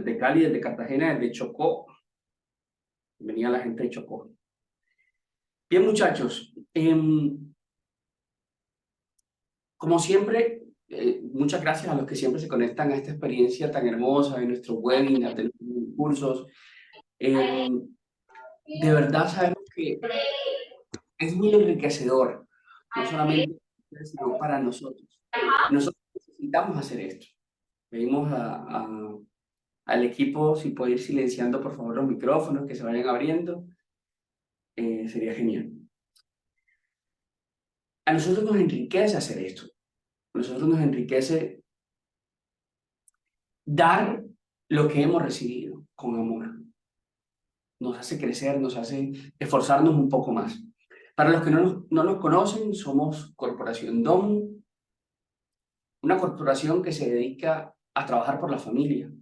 desde Cali, desde Cartagena, desde Chocó. Venía la gente de Chocó. Bien, muchachos, como siempre, muchas gracias a los que siempre se conectan a esta experiencia tan hermosa de nuestros webinars, de nuestros cursos. De verdad sabemos que es muy enriquecedor, no solamente sino para nosotros. Nosotros necesitamos hacer esto. Pedimos al equipo si puede ir silenciando por favor los micrófonos, que se vayan abriendo. Sería genial. A nosotros nos enriquece hacer esto. A nosotros nos enriquece dar lo que hemos recibido con amor. Nos hace crecer, nos hace esforzarnos un poco más. Para los que no nos conocen, somos Corporación DOM, una corporación que se dedica a trabajar por la familia.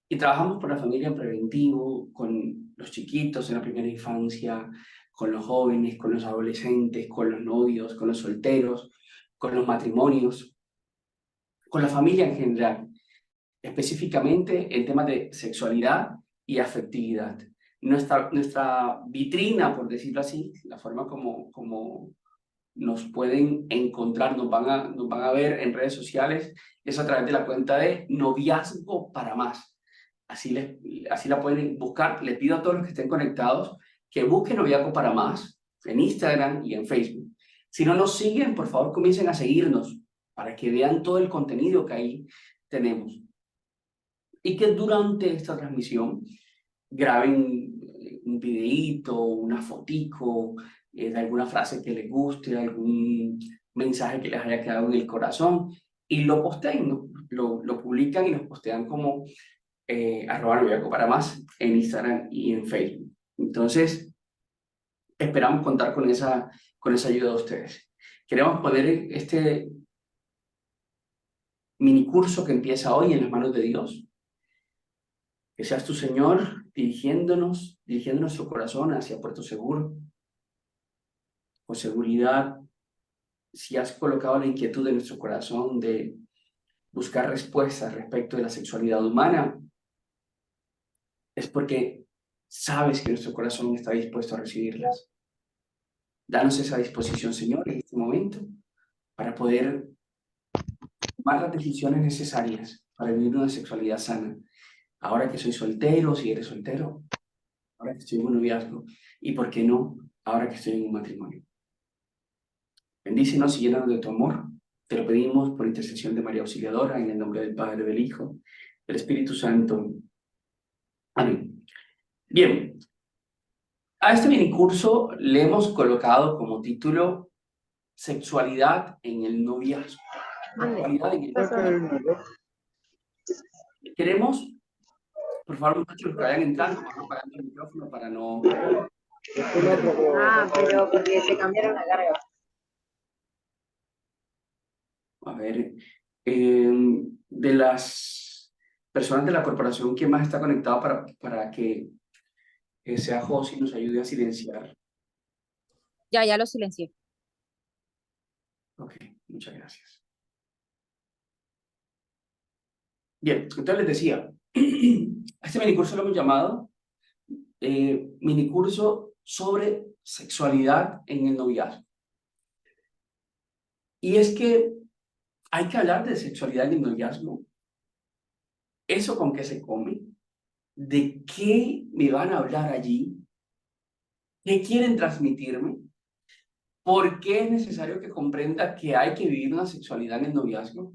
Y trabajamos por la familia en preventivo, con los chiquitos en la primera infancia, con los jóvenes, con los adolescentes, con los novios, con los solteros, con los matrimonios, con la familia en general, específicamente en temas de sexualidad y afectividad. Nuestra vitrina, por decirlo así, la forma como nos pueden encontrar, nos van a ver en redes sociales, es a través de la cuenta de Noviazgo para Más. Así la pueden buscar. Les pido a todos los que estén conectados que busquen Noviazgo para Más en Instagram y en Facebook. Si no nos siguen, por favor comiencen a seguirnos para que vean todo el contenido que ahí tenemos. Y que durante esta transmisión graben un videíto, una fotico, de alguna frase que les guste, algún mensaje que les haya quedado en el corazón y lo posteen, ¿no? Lo publican y nos postean como @Noviazgo para Más en Instagram y en Facebook. Entonces, esperamos contar con esa ayuda de ustedes. Queremos poner este mini curso que empieza hoy en las manos de Dios. Que seas tu Señor dirigiendo nuestro corazón hacia Puerto Seguro. Con seguridad, si has colocado la inquietud de nuestro corazón de buscar respuestas respecto de la sexualidad humana, es porque sabes que nuestro corazón está dispuesto a recibirlas. Danos esa disposición, Señor, en este momento, para poder tomar las decisiones necesarias para vivir una sexualidad sana. Ahora que soy soltero, si eres soltero, ahora que estoy en un noviazgo, y por qué no, ahora que estoy en un matrimonio. Bendícenos y llénanos de tu amor. Te lo pedimos por intercesión de María Auxiliadora, en el nombre del Padre, del Hijo, del Espíritu Santo. Amén. Bien, a este minicurso le hemos colocado como título Sexualidad en el noviazgo. Sexualidad en el noviazgo. Queremos, por favor, muchachos, que vayan entrando, vamos apagando el micrófono para no... Pero porque se cambiaron la carga. A ver, de las personas de la corporación, ¿quién más está conectado para que sea José y nos ayude a silenciar? Ya lo silencié. Ok, muchas gracias. Bien, entonces les decía, a este minicurso lo hemos llamado minicurso sobre sexualidad en el noviazgo. Y es que hay que hablar de sexualidad en el noviazgo. ¿Eso con qué se come? ¿De qué me van a hablar allí? ¿Qué quieren transmitirme? ¿Por qué es necesario que comprenda que hay que vivir una sexualidad en el noviazgo?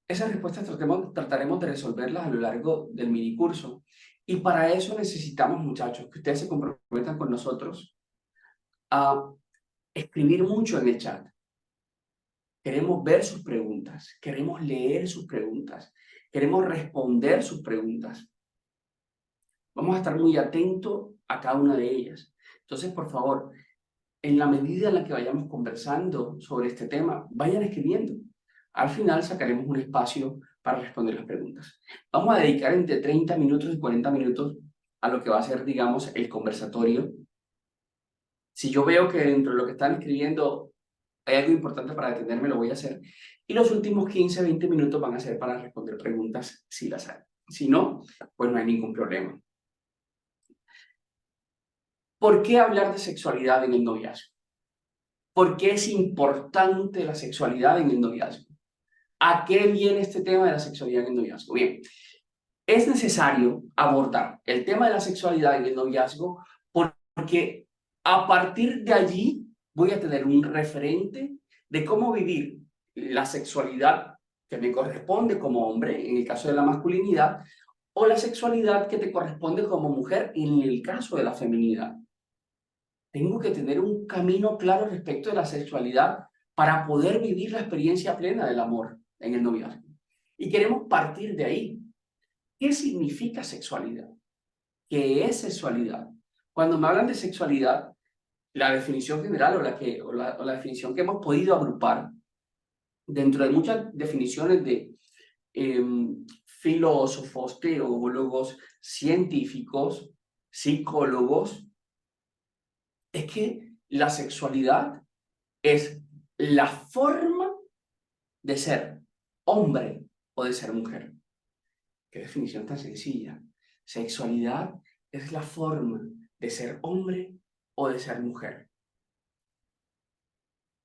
Esas respuestas trataremos de resolverlas a lo largo del minicurso. Y para eso necesitamos, muchachos, que ustedes se comprometan con nosotros a escribir mucho en el chat. Queremos ver sus preguntas, queremos leer sus preguntas, queremos responder sus preguntas. Vamos a estar muy atentos a cada una de ellas. Entonces, por favor, en la medida en la que vayamos conversando sobre este tema, vayan escribiendo. Al final sacaremos un espacio para responder las preguntas. Vamos a dedicar entre 30 minutos y 40 minutos a lo que va a ser, digamos, el conversatorio. Si yo veo que dentro de lo que están escribiendo hay algo importante para detenerme, lo voy a hacer. Y los últimos 15, 20 minutos van a ser para responder preguntas si las hay. Si no, pues no hay ningún problema. ¿Por qué hablar de sexualidad en el noviazgo? ¿Por qué es importante la sexualidad en el noviazgo? ¿A qué viene este tema de la sexualidad en el noviazgo? Bien, es necesario abordar el tema de la sexualidad en el noviazgo porque a partir de allí voy a tener un referente de cómo vivir la sexualidad que me corresponde como hombre, en el caso de la masculinidad, o la sexualidad que te corresponde como mujer, en el caso de la feminidad. Tengo que tener un camino claro respecto de la sexualidad para poder vivir la experiencia plena del amor en el noviazgo. Y queremos partir de ahí. ¿Qué significa sexualidad? ¿Qué es sexualidad? Cuando me hablan de sexualidad, la definición general o la definición que hemos podido agrupar dentro de muchas definiciones de filósofos, teólogos, científicos, psicólogos, es que la sexualidad es la forma de ser hombre o de ser mujer. Qué definición tan sencilla. Sexualidad es la forma de ser hombre o de ser mujer.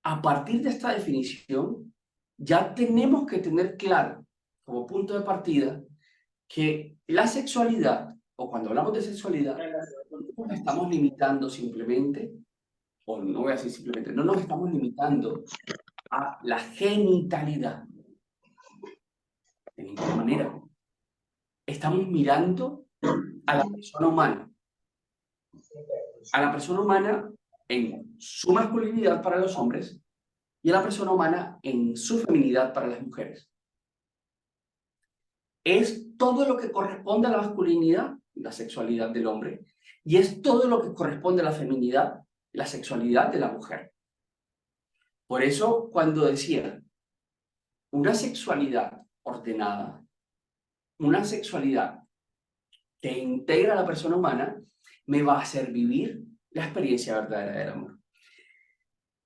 A partir de esta definición, ya tenemos que tener claro, como punto de partida, que la sexualidad, o cuando hablamos de sexualidad, no nos estamos limitando simplemente, o no voy a decir simplemente, no nos estamos limitando a la genitalidad. De ninguna manera. Estamos mirando a la persona humana. A la persona humana en su masculinidad para los hombres y a la persona humana en su feminidad para las mujeres. Es todo lo que corresponde a la masculinidad, la sexualidad del hombre, y es todo lo que corresponde a la feminidad, la sexualidad de la mujer. Por eso, cuando decía una sexualidad ordenada, una sexualidad que integra a la persona humana, me va a hacer vivir la experiencia verdadera del amor.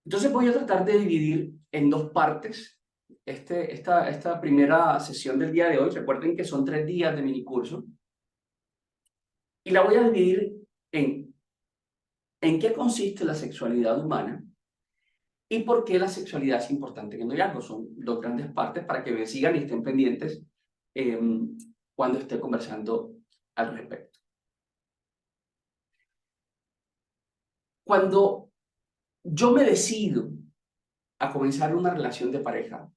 Entonces voy a tratar de dividir en dos partes esta primera sesión del día de hoy. Recuerden que son 3 días de minicurso. Y la voy a dividir en qué consiste la sexualidad humana y por qué la sexualidad es importante en el noviazgo. Son dos grandes partes para que me sigan y estén pendientes cuando esté conversando al respecto. Cuando yo me decido a comenzar una relación de pareja,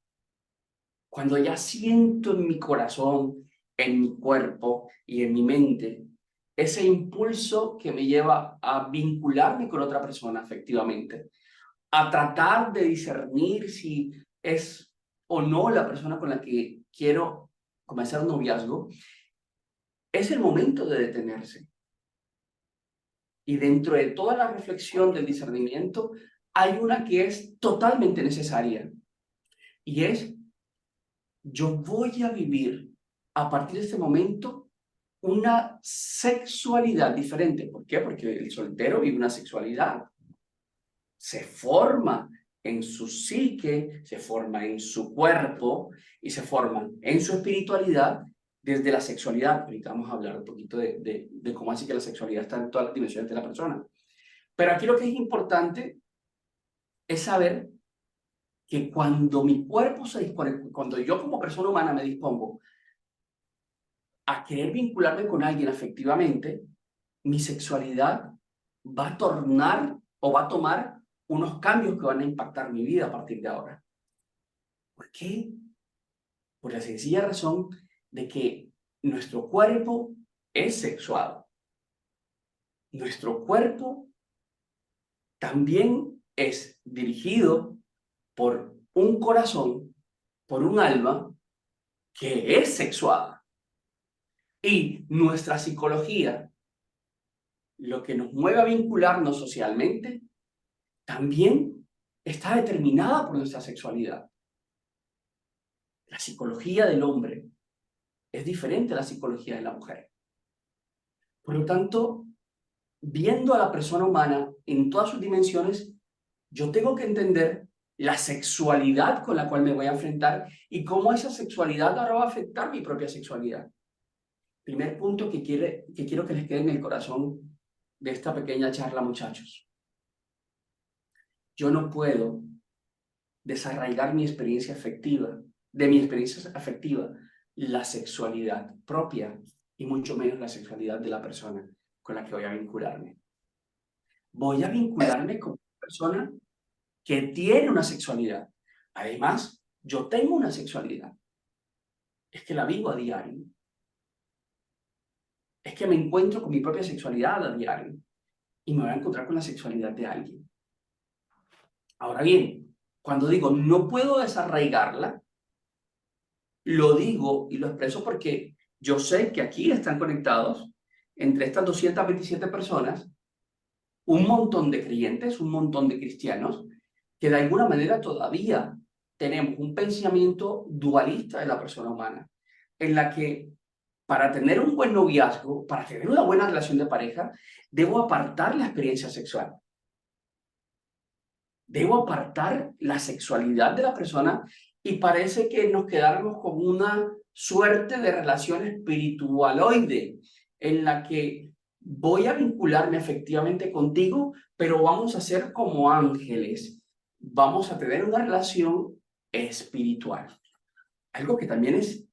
cuando ya siento en mi corazón, en mi cuerpo y en mi mente ese impulso que me lleva a vincularme con otra persona afectivamente, a tratar de discernir si es o no la persona con la que quiero comenzar un noviazgo, es el momento de detenerse. Y dentro de toda la reflexión del discernimiento, hay una que es totalmente necesaria, y es: yo voy a vivir a partir de este momento una sexualidad diferente. ¿Por qué? Porque el soltero vive una sexualidad. Se forma en su psique, se forma en su cuerpo y se forma en su espiritualidad desde la sexualidad. Ahorita vamos a hablar un poquito de cómo así que la sexualidad está en todas las dimensiones de la persona. Pero aquí lo que es importante es saber que cuando mi cuerpo se dispone, cuando yo como persona humana me dispongo a querer vincularme con alguien afectivamente, mi sexualidad va a tornar o va a tomar unos cambios que van a impactar mi vida a partir de ahora. ¿Por qué? Por la sencilla razón de que nuestro cuerpo es sexual. Nuestro cuerpo también es dirigido por un corazón, por un alma que es sexual. Y nuestra psicología, lo que nos mueve a vincularnos socialmente, también está determinada por nuestra sexualidad. La psicología del hombre es diferente a la psicología de la mujer. Por lo tanto, viendo a la persona humana en todas sus dimensiones, yo tengo que entender la sexualidad con la cual me voy a enfrentar y cómo esa sexualidad ahora va a afectar mi propia sexualidad. Primer punto que quiero que les quede en el corazón de esta pequeña charla, muchachos. Yo no puedo desarraigar mi experiencia afectiva, de mi experiencia afectiva, la sexualidad propia y mucho menos la sexualidad de la persona con la que voy a vincularme. Voy a vincularme con una persona que tiene una sexualidad. Además, yo tengo una sexualidad. Es que la vivo a diario. Es que me encuentro con mi propia sexualidad a diario. Y me voy a encontrar con la sexualidad de alguien. Ahora bien, cuando digo no puedo desarraigarla, lo digo y lo expreso porque yo sé que aquí están conectados, entre estas 227 personas, un montón de creyentes, un montón de cristianos, que de alguna manera todavía tenemos un pensamiento dualista de la persona humana, en la que para tener un buen noviazgo, para tener una buena relación de pareja, debo apartar la experiencia sexual. Debo apartar la sexualidad de la persona y parece que nos quedáramos con una suerte de relación espiritualoide en la que voy a vincularme efectivamente contigo, pero vamos a ser como ángeles. Vamos a tener una relación espiritual. Algo que también es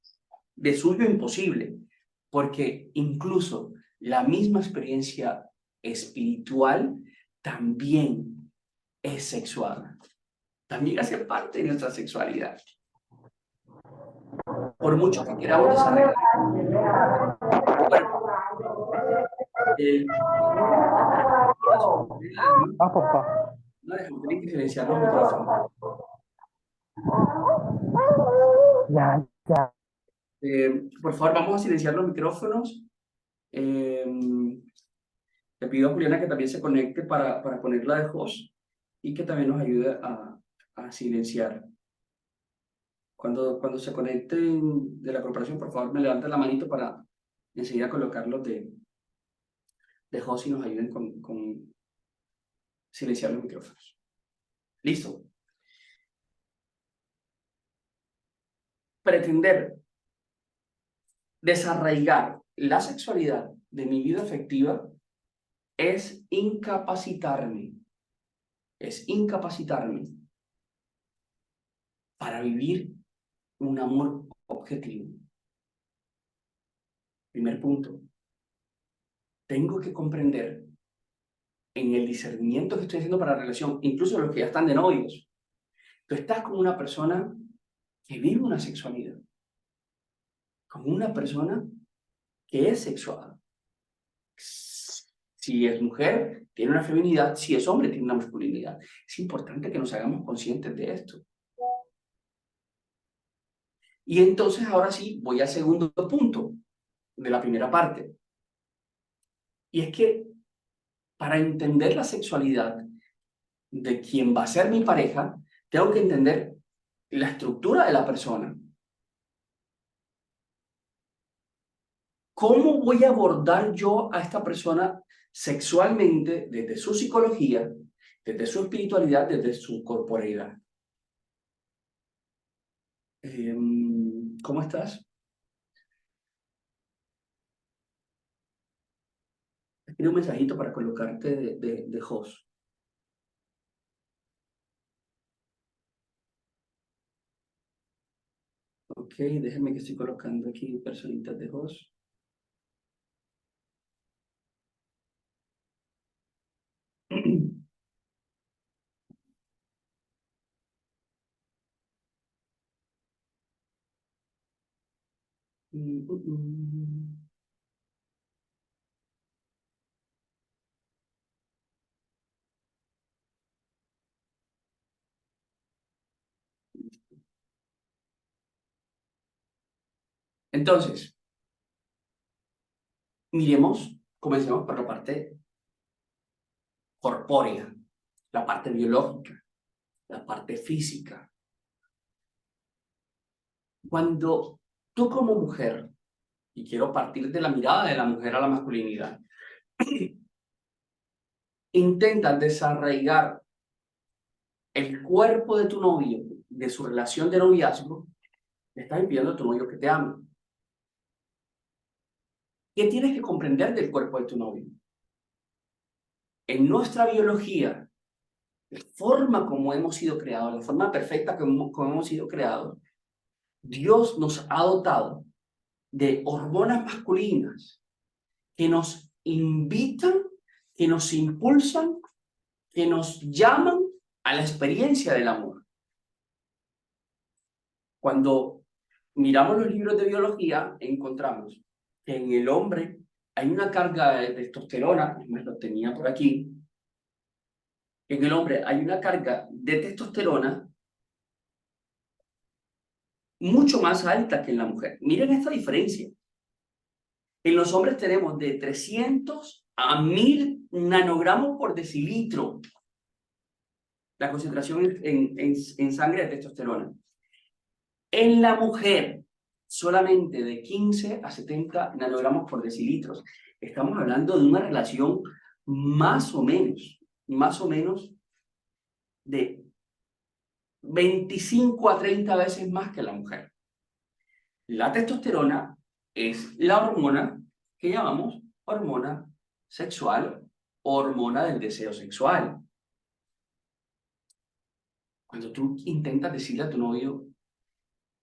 de suyo imposible, porque incluso la misma experiencia espiritual también es sexual, también hace parte de nuestra sexualidad. Por mucho que queramos desarrollar el cuerpo, el corazón, el alma, Ah, papá. no dejamos, tienen que silenciar los micrófonos. Ya, ya. Por favor, vamos a silenciar los micrófonos. Eh, Le pido a Juliana que también se conecte para ponerla de host y que también nos ayude a silenciar. Cuando se conecten de la corporación, por favor, me levanten la manito para enseguida colocarlos de host y nos ayuden con silenciar los micrófonos. Listo. Pretender desarraigar la sexualidad de mi vida afectiva es incapacitarme. Es incapacitarme para vivir un amor objetivo. Primer punto. Tengo que comprender en el discernimiento que estoy haciendo para la relación, incluso los que ya están de novios. Tú estás con una persona que vive una sexualidad, con una persona que es sexual. Si es mujer, tiene una feminidad, si es hombre, tiene una masculinidad. Es importante que nos hagamos conscientes de esto. Y entonces ahora sí, voy al segundo punto de la primera parte. Y es que para entender la sexualidad de quien va a ser mi pareja, tengo que entender la estructura de la persona. ¿Cómo voy a abordar yo a esta persona sexualmente desde su psicología, desde su espiritualidad, desde su corporeidad? ¿Cómo estás? Escribe un mensajito para colocarte de host. Ok, déjenme que estoy colocando aquí personitas de host. Entonces, comencemos por la parte corpórea, la parte biológica, la parte física. Cuando tú como mujer, y quiero partir de la mirada de la mujer a la masculinidad, intentas desarraigar el cuerpo de tu novio, de su relación de noviazgo, le estás impidiendo a tu novio que te ame. ¿Qué tienes que comprender del cuerpo de tu novio? En nuestra biología, la forma como hemos sido creados, la forma perfecta como hemos sido creados, Dios nos ha dotado de hormonas masculinas que nos invitan, que nos impulsan, que nos llaman a la experiencia del amor. Cuando miramos los libros de biología, encontramos que en el hombre hay una carga de testosterona, me lo tenía por aquí, en el hombre hay una carga de testosterona mucho más alta que en la mujer. Miren esta diferencia. En los hombres tenemos de 300 a 1000 nanogramos por decilitro la concentración en sangre de testosterona. En la mujer, solamente de 15 a 70 nanogramos por decilitros. Estamos hablando de una relación más o menos de 25 a 30 veces más que la mujer. La testosterona es la hormona que llamamos hormona sexual, hormona del deseo sexual. Cuando tú intentas decirle a tu novio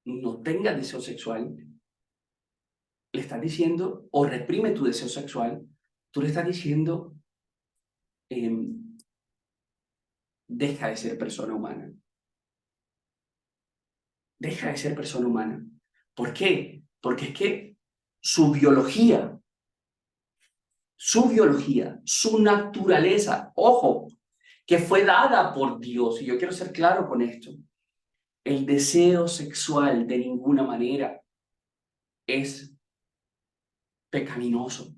no tenga deseo sexual, le estás diciendo, o reprime tu deseo sexual, tú le estás diciendo, deja de ser persona humana. Deja de ser persona humana. ¿Por qué? Porque es que su biología, su naturaleza, ojo, que fue dada por Dios, y yo quiero ser claro con esto, el deseo sexual de ninguna manera es pecaminoso.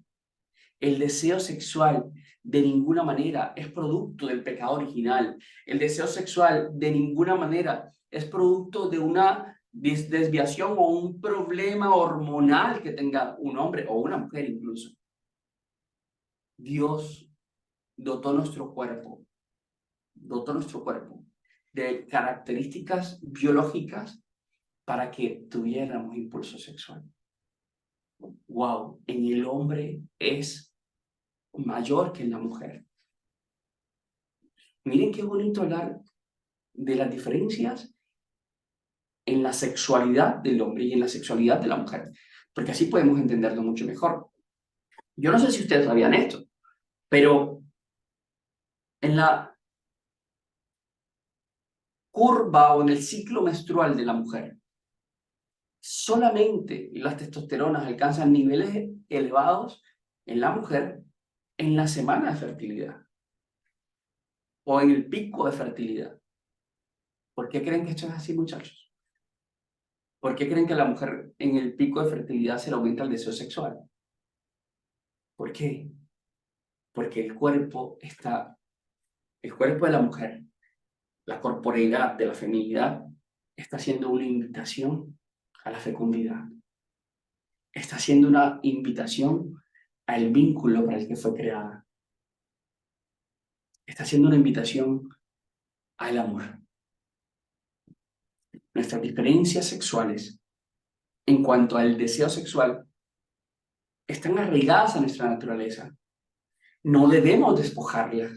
El deseo sexual de ninguna manera es producto del pecado original. El deseo sexual de ninguna manera es producto de una desviación o un problema hormonal que tenga un hombre o una mujer incluso. Dios dotó nuestro cuerpo de características biológicas para que tuviéramos impulso sexual. Wow, en el hombre es mayor que en la mujer. Miren qué bonito hablar de las diferencias en la sexualidad del hombre y en la sexualidad de la mujer, porque así podemos entenderlo mucho mejor. Yo no sé si ustedes sabían esto, pero en la curva o en el ciclo menstrual de la mujer, solamente las testosteronas alcanzan niveles elevados en la mujer en la semana de fertilidad o en el pico de fertilidad. ¿Por qué creen que esto es así, muchachos? ¿Por qué creen que a la mujer en el pico de fertilidad se le aumenta el deseo sexual? ¿Por qué? Porque el cuerpo de la mujer, la corporeidad de la feminidad, está haciendo una invitación a la fecundidad. Está haciendo una invitación al vínculo para el que fue creada. Está haciendo una invitación al amor. Nuestras diferencias sexuales en cuanto al deseo sexual están arraigadas a nuestra naturaleza. No debemos despojarlas.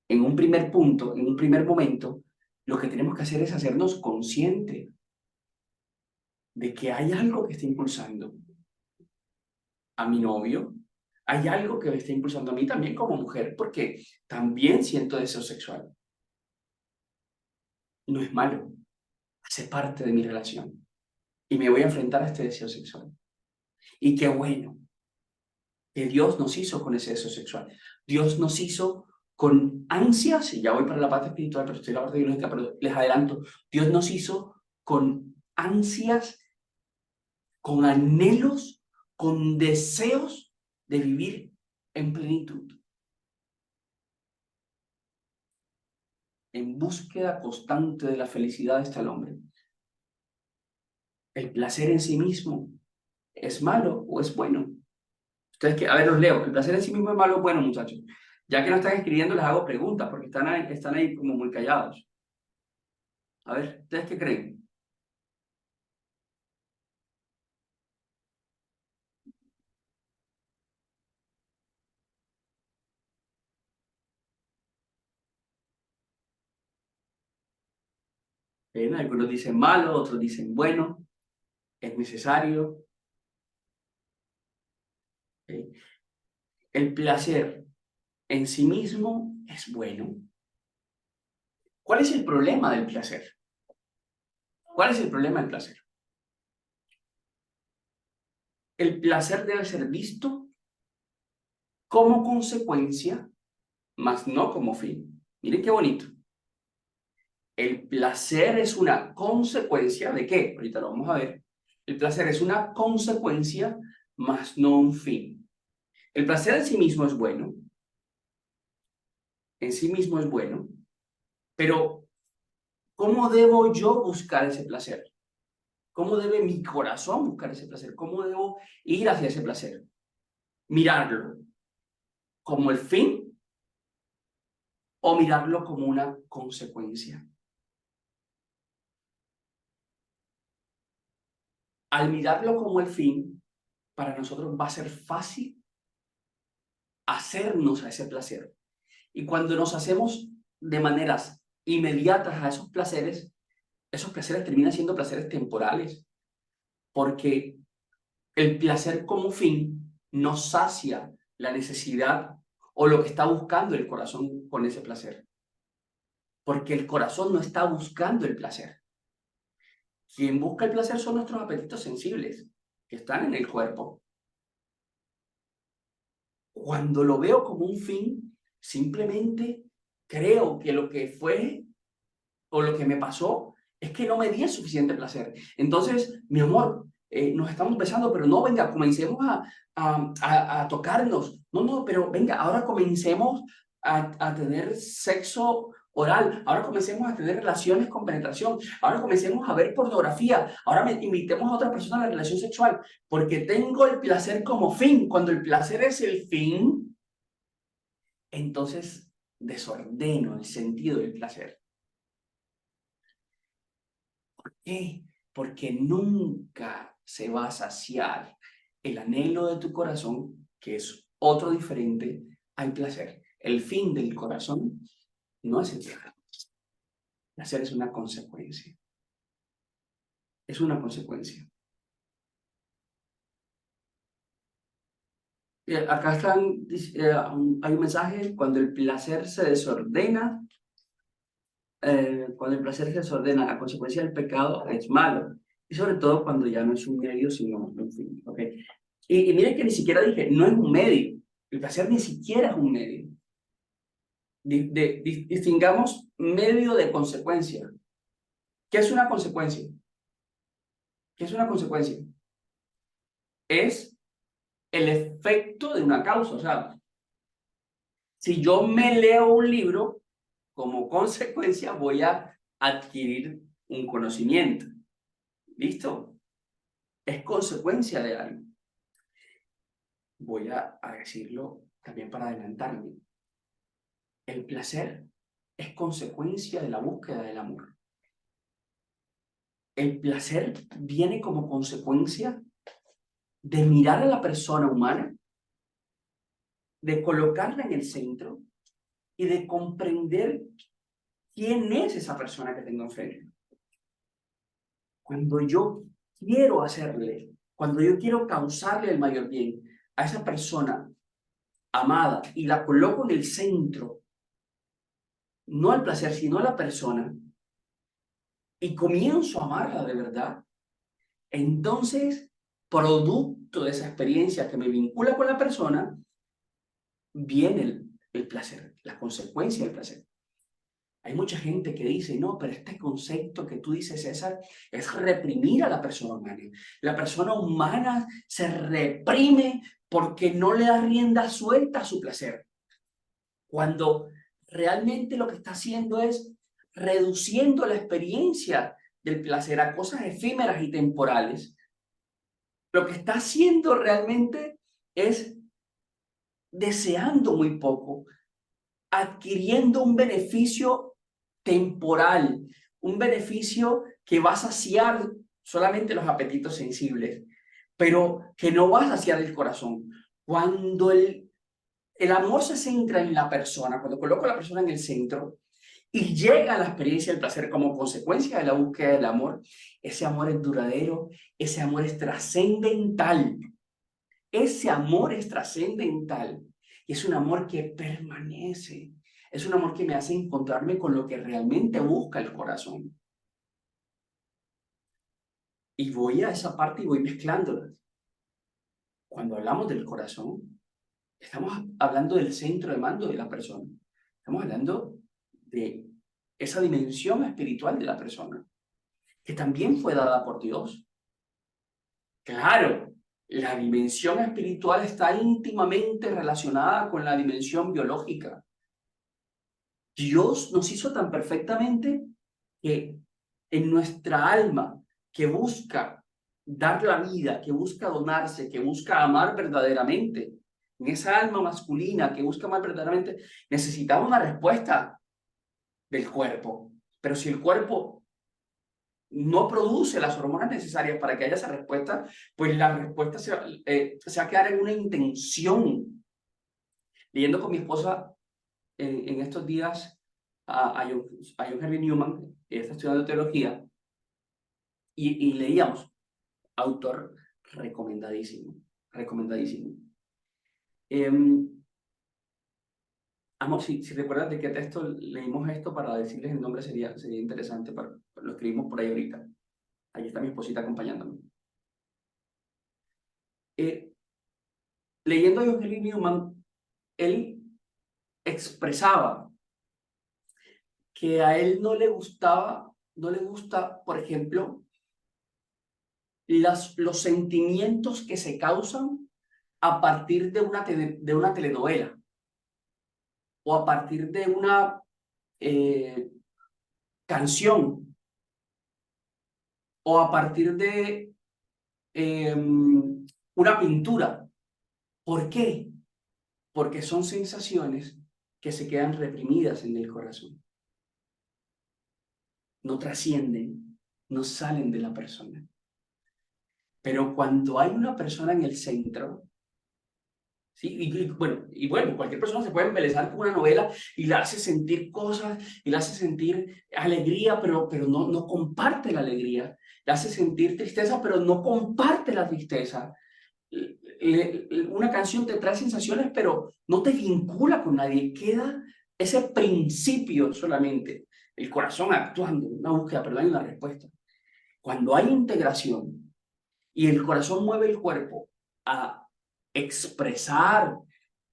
En un primer punto, en un primer momento, lo que tenemos que hacer es hacernos conscientes de que hay algo que está impulsando a mi novio, hay algo que me está impulsando a mí también como mujer, porque también siento deseo sexual. No es malo, hace parte de mi relación y me voy a enfrentar a este deseo sexual. Y qué bueno que Dios nos hizo con ese deseo sexual. Dios nos hizo con ansias, y ya voy para la parte espiritual, pero estoy en la parte biológica, pero les adelanto, Dios nos hizo con ansias, con anhelos, con deseos de vivir en plenitud, en búsqueda constante de la felicidad está el hombre. ¿El placer en sí mismo es malo o es bueno? Ustedes que, a ver, los leo. ¿El placer en sí mismo es malo o bueno, muchachos? Ya que no están escribiendo, les hago preguntas porque están ahí como muy callados. A ver, ¿ustedes qué creen? ¿Ven? Algunos dicen malo, otros dicen bueno, es necesario. ¿Ok? El placer en sí mismo es bueno. ¿Cuál es el problema del placer? ¿Cuál es el problema del placer? El placer debe ser visto como consecuencia, mas no como fin. Miren qué bonito. El placer es una consecuencia ¿de qué? Ahorita lo vamos a ver. El placer es una consecuencia, mas no un fin. El placer en sí mismo es bueno. En sí mismo es bueno. Pero, ¿cómo debo yo buscar ese placer? ¿Cómo debe mi corazón buscar ese placer? ¿Cómo debo ir hacia ese placer? ¿Mirarlo como el fin o mirarlo como una consecuencia? Al mirarlo como el fin, para nosotros va a ser fácil hacernos a ese placer. Y cuando nos hacemos de maneras inmediatas a esos placeres terminan siendo placeres temporales, porque el placer como fin no sacia la necesidad o lo que está buscando el corazón con ese placer. Porque el corazón no está buscando el placer. Quien busca el placer son nuestros apetitos sensibles, que están en el cuerpo. Cuando lo veo como un fin, simplemente creo que lo que fue o lo que me pasó es que no me di el suficiente placer. Entonces, mi amor, nos estamos besando, pero no, venga, comencemos a tocarnos. No, pero venga, ahora comencemos a tener sexo oral. Ahora comencemos a tener relaciones con penetración. Ahora comencemos a ver pornografía. Ahora invitemos a otra persona a la relación sexual, porque tengo el placer como fin. Cuando el placer es el fin, entonces desordeno el sentido del placer. ¿Por qué? Porque nunca se va a saciar el anhelo de tu corazón, que es otro diferente al placer. El fin del corazón no es el placer. El placer es una consecuencia. Es una consecuencia. Acá hay un mensaje: cuando el placer se desordena, la consecuencia del pecado es malo. Y sobre todo cuando ya no es un medio, sino un fin. ¿Okay? Y miren que ni siquiera dije, no es un medio. El placer ni siquiera es un medio. Distingamos medio de consecuencia. ¿Qué es una consecuencia? ¿Qué es una consecuencia? Es el efecto de una causa. O sea, si yo me leo un libro, como consecuencia voy a adquirir un conocimiento. ¿Listo? Es consecuencia de algo. Voy a decirlo también para adelantarme. El placer es consecuencia de la búsqueda del amor. El placer viene como consecuencia de mirar a la persona humana, de colocarla en el centro y de comprender quién es esa persona que tengo enfrente. Cuando yo cuando yo quiero causarle el mayor bien a esa persona amada y la coloco en el centro, no al placer, sino a la persona, y comienzo a amarla de verdad, entonces, producto de esa experiencia que me vincula con la persona, viene el placer, la consecuencia del placer. Hay mucha gente que dice, no, pero este concepto que tú dices, César, es reprimir a la persona humana. La persona humana se reprime porque no le da rienda suelta a su placer. Cuando realmente lo que está haciendo es reduciendo la experiencia del placer a cosas efímeras y temporales, lo que está haciendo realmente es deseando muy poco, adquiriendo un beneficio temporal, un beneficio que va a saciar solamente los apetitos sensibles, pero que no va a saciar el corazón. Cuando el amor se centra en la persona, cuando coloco a la persona en el centro y llega a la experiencia del placer como consecuencia de la búsqueda del amor, ese amor es duradero, ese amor es trascendental. Ese amor es trascendental y es un amor que permanece. Es un amor que me hace encontrarme con lo que realmente busca el corazón. Y voy a esa parte y voy mezclándolas. Cuando hablamos del corazón, estamos hablando del centro de mando de la persona. Estamos hablando de esa dimensión espiritual de la persona, que también fue dada por Dios. Claro, la dimensión espiritual está íntimamente relacionada con la dimensión biológica. Dios nos hizo tan perfectamente que en nuestra alma que busca dar la vida, que busca donarse, que busca amar verdaderamente, en esa alma masculina que busca amar verdaderamente, necesitamos una respuesta del cuerpo. Pero si el cuerpo no produce las hormonas necesarias para que haya esa respuesta, pues la respuesta se va a quedar en una intención. Leyendo con mi esposa en estos días a John Henry Newman, que está estudiando teología, y leíamos, autor recomendadísimo, recomendadísimo. Amor, si recuerdas de qué texto leímos esto para decirles el nombre sería interesante, lo escribimos por ahí ahorita. Ahí está mi esposita acompañándome. Leyendo a John Henry Newman, él expresaba que a él no le gusta, por ejemplo, los sentimientos que se causan a partir de una telenovela o a partir de una canción o a partir de una pintura. ¿Por qué? Porque son sensaciones que se quedan reprimidas en el corazón. No trascienden, no salen de la persona. Pero cuando hay una persona en el centro, ¿sí? Bueno, cualquier persona se puede embelezar con una novela y la hace sentir cosas y la hace sentir alegría, pero no comparte la alegría. La hace sentir tristeza, pero no comparte la tristeza. Una canción te trae sensaciones, pero no te vincula con nadie. Queda ese principio solamente. El corazón actuando, una búsqueda, pero hay una respuesta. Cuando hay integración y el corazón mueve el cuerpo a expresar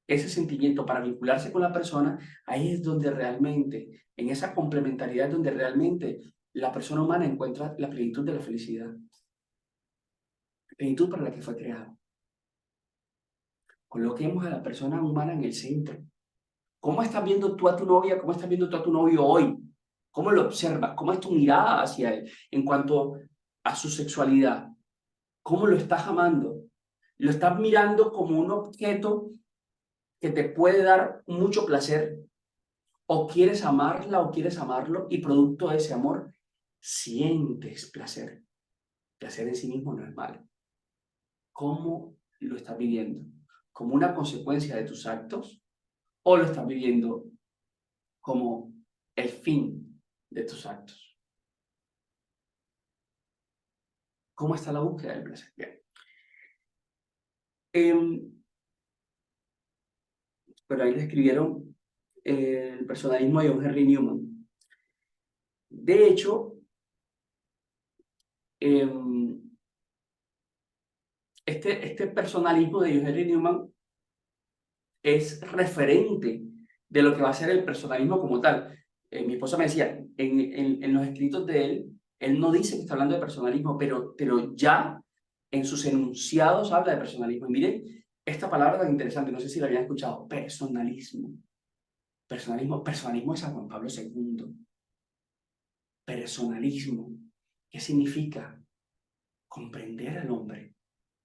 ese sentimiento para vincularse con la persona, ahí es donde realmente, en esa complementariedad, es donde realmente la persona humana encuentra la plenitud de la felicidad. La plenitud para la que fue creada. Coloquemos a la persona humana en el centro. ¿Cómo estás viendo tú a tu novia? ¿Cómo estás viendo tú a tu novio hoy? ¿Cómo lo observas? ¿Cómo es tu mirada hacia él en cuanto a su sexualidad? ¿Cómo lo estás amando? ¿Lo estás mirando como un objeto que te puede dar mucho placer? ¿O quieres amarla o quieres amarlo y producto de ese amor sientes placer? Placer en sí mismo no es malo. ¿Cómo lo estás viviendo? ¿Como una consecuencia de tus actos? ¿O lo estás viviendo como el fin de tus actos? ¿Cómo está la búsqueda del placer? Bien. Pero ahí le escribieron el personalismo de John Henry Newman. De hecho, este personalismo de John Henry Newman es referente de lo que va a ser el personalismo como tal. Mi esposa me decía, en los escritos de él no dice que está hablando de personalismo, pero ya en sus enunciados habla de personalismo. Y miren, esta palabra tan interesante, no sé si la habían escuchado, personalismo. Personalismo es San Juan Pablo II. Personalismo, ¿qué significa? Comprender al hombre,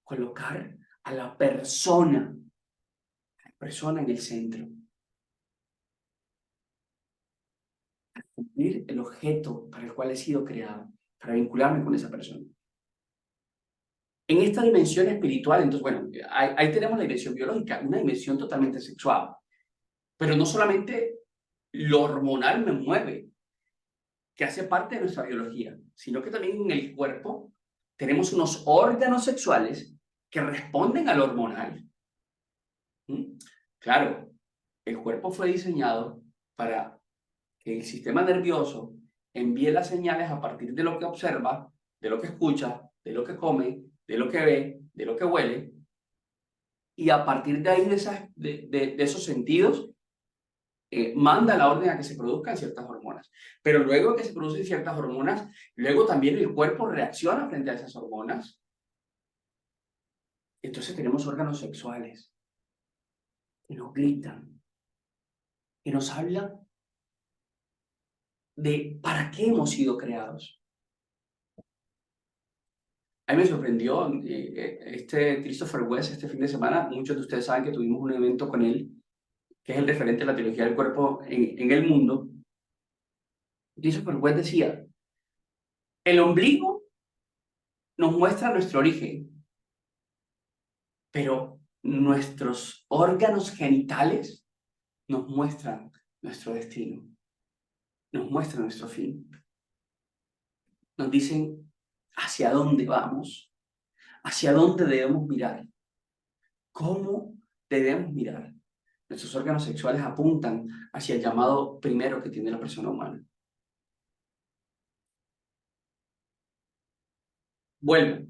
colocar a la persona en el centro. Cumplir el objeto para el cual he sido creado, para vincularme con esa persona. En esta dimensión espiritual, entonces, bueno, ahí tenemos la dimensión biológica, una dimensión totalmente sexual, pero no solamente lo hormonal me mueve, que hace parte de nuestra biología, sino que también en el cuerpo tenemos unos órganos sexuales que responden al hormonal. ¿Mm? Claro, el cuerpo fue diseñado para que el sistema nervioso envíe las señales a partir de lo que observa, de lo que escucha, de lo que come, de lo que ve, de lo que huele, y a partir de ahí, de esos sentidos, manda la orden a que se produzcan ciertas hormonas. Pero luego de que se producen ciertas hormonas, luego también el cuerpo reacciona frente a esas hormonas. Entonces tenemos órganos sexuales que nos gritan, que nos hablan de para qué hemos sido creados. A mí me sorprendió este Christopher West este fin de semana. Muchos de ustedes saben que tuvimos un evento con él, que es el referente de la teología del cuerpo en el mundo. Christopher West decía, el ombligo nos muestra nuestro origen, pero nuestros órganos genitales nos muestran nuestro destino, nos muestran nuestro fin. Nos dicen hacia dónde vamos, hacia dónde debemos mirar, cómo debemos mirar. Nuestros órganos sexuales apuntan hacia el llamado primero que tiene la persona humana. Vuelvo.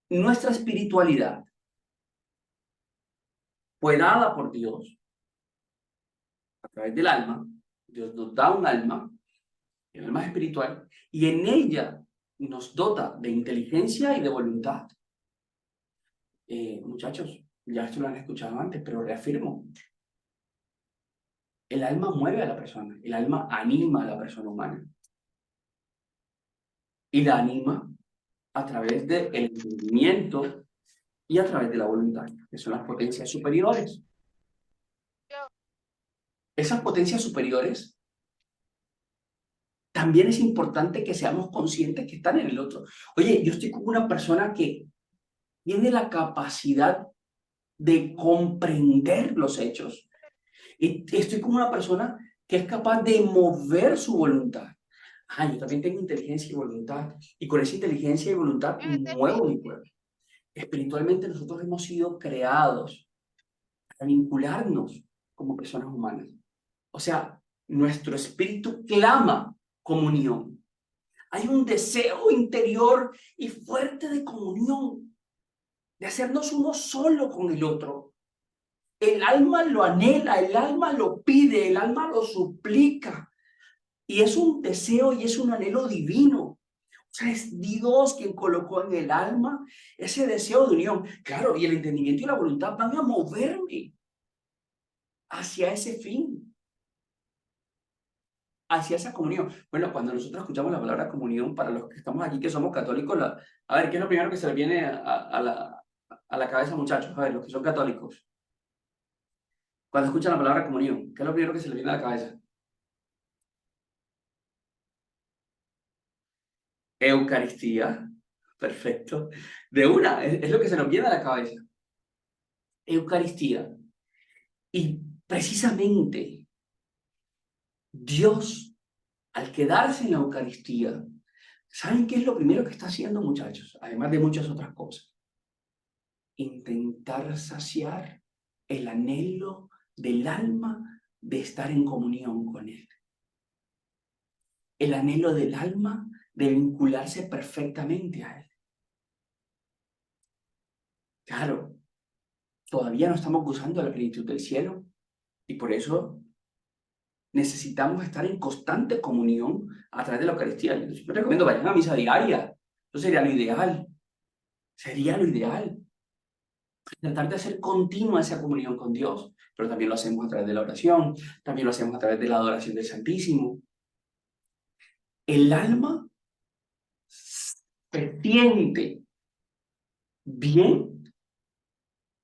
Nuestra espiritualidad fue dada por Dios a través del alma. Dios nos da un alma, el alma espiritual, y en ella nos dota de inteligencia y de voluntad. Muchachos, ya esto lo han escuchado antes, pero reafirmo. El alma mueve a la persona, el alma anima a la persona humana. Y la anima a través del entendimiento y a través de la voluntad, que son las potencias superiores. Esas potencias superiores, también es importante que seamos conscientes que están en el otro. Oye, yo estoy con una persona que tiene la capacidad de comprender los hechos. Y estoy con una persona que es capaz de mover su voluntad. Yo también tengo inteligencia y voluntad. Y con esa inteligencia y voluntad muevo mi cuerpo. Espiritualmente nosotros hemos sido creados para vincularnos como personas humanas. O sea, nuestro espíritu clama comunión. Hay un deseo interior y fuerte de comunión, de hacernos uno solo con el otro. El alma lo anhela, el alma lo pide, el alma lo suplica. Y es un deseo y es un anhelo divino. O sea, es Dios quien colocó en el alma ese deseo de unión. Claro, y el entendimiento y la voluntad van a moverme hacia ese fin, hacia esa comunión. Bueno, cuando nosotros escuchamos la palabra comunión, para los que estamos aquí que somos católicos, a ver, ¿qué es lo primero que se le viene a la cabeza, muchachos? A ver, los que son católicos. Cuando escuchan la palabra comunión, ¿qué es lo primero que se le viene a la cabeza? Eucaristía. Perfecto. De una, es lo que se nos viene a la cabeza. Eucaristía. Y precisamente Dios, al quedarse en la Eucaristía, ¿saben qué es lo primero que está haciendo, muchachos? Además de muchas otras cosas. Intentar saciar el anhelo del alma de estar en comunión con Él. El anhelo del alma de vincularse perfectamente a Él. Claro, todavía no estamos gozando de la plenitud del cielo y por eso necesitamos estar en constante comunión a través de la Eucaristía. Yo siempre recomiendo vayan a misa diaria. Eso sería lo ideal. Sería lo ideal. Tratar de hacer continua esa comunión con Dios. Pero también lo hacemos a través de la oración. También lo hacemos a través de la adoración del Santísimo. El alma se siente bien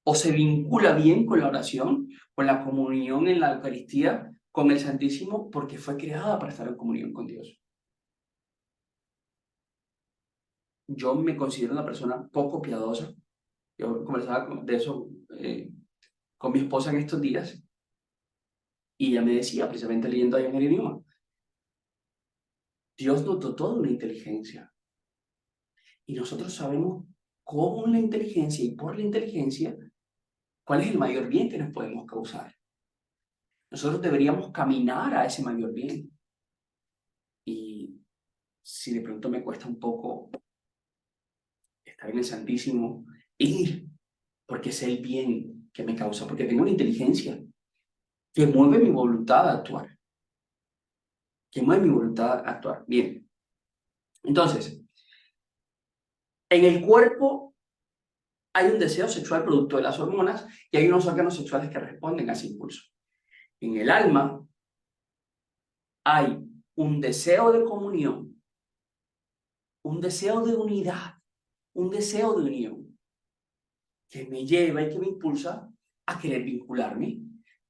o se vincula bien con la oración, con la comunión en la Eucaristía, con el Santísimo, porque fue creada para estar en comunión con Dios. Yo me considero una persona poco piadosa. Yo conversaba de eso con mi esposa en estos días. Y ella me decía, precisamente leyendo ahí en el idioma, Dios nos dotó de una inteligencia. Y nosotros sabemos cómo la inteligencia y por la inteligencia, cuál es el mayor bien que nos podemos causar. Nosotros deberíamos caminar a ese mayor bien. Y si de pronto me cuesta un poco estar en el Santísimo, ir, porque sé el bien que me causa, porque tengo una inteligencia que mueve mi voluntad a actuar. Que mueve mi voluntad a actuar. Bien. Entonces, en el cuerpo hay un deseo sexual producto de las hormonas y hay unos órganos sexuales que responden a ese impulso. En el alma hay un deseo de comunión, un deseo de unidad, un deseo de unión que me lleva y que me impulsa a querer vincularme.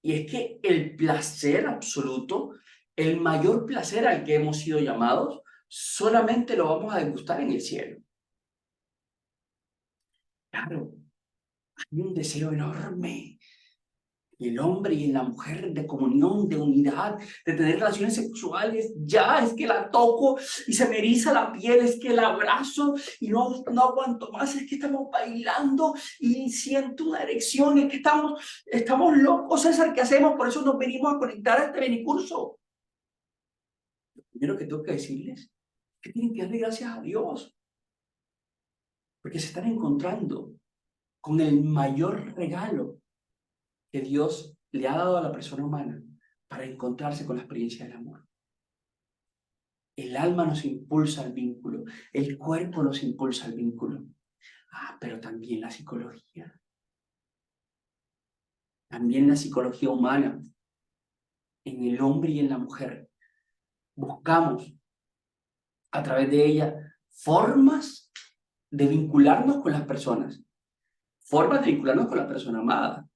Y es que el placer absoluto, el mayor placer al que hemos sido llamados, solamente lo vamos a degustar en el cielo. Claro, hay un deseo enorme en el hombre y en la mujer de comunión, de unidad, de tener relaciones sexuales. Ya es que la toco y se me eriza la piel, es que la abrazo y no aguanto más, es que estamos bailando y siento una erección, es que estamos locos, César, ¿qué hacemos? Por eso nos venimos a conectar a este minicurso. Lo primero que tengo que decirles es que tienen que darle gracias a Dios, porque se están encontrando con el mayor regalo que Dios le ha dado a la persona humana para encontrarse con la experiencia del amor. El alma nos impulsa al vínculo, el cuerpo nos impulsa al vínculo. Pero también la psicología. También la psicología humana, en el hombre y en la mujer. Buscamos a través de ella formas de vincularnos con las personas, formas de vincularnos con la persona amada.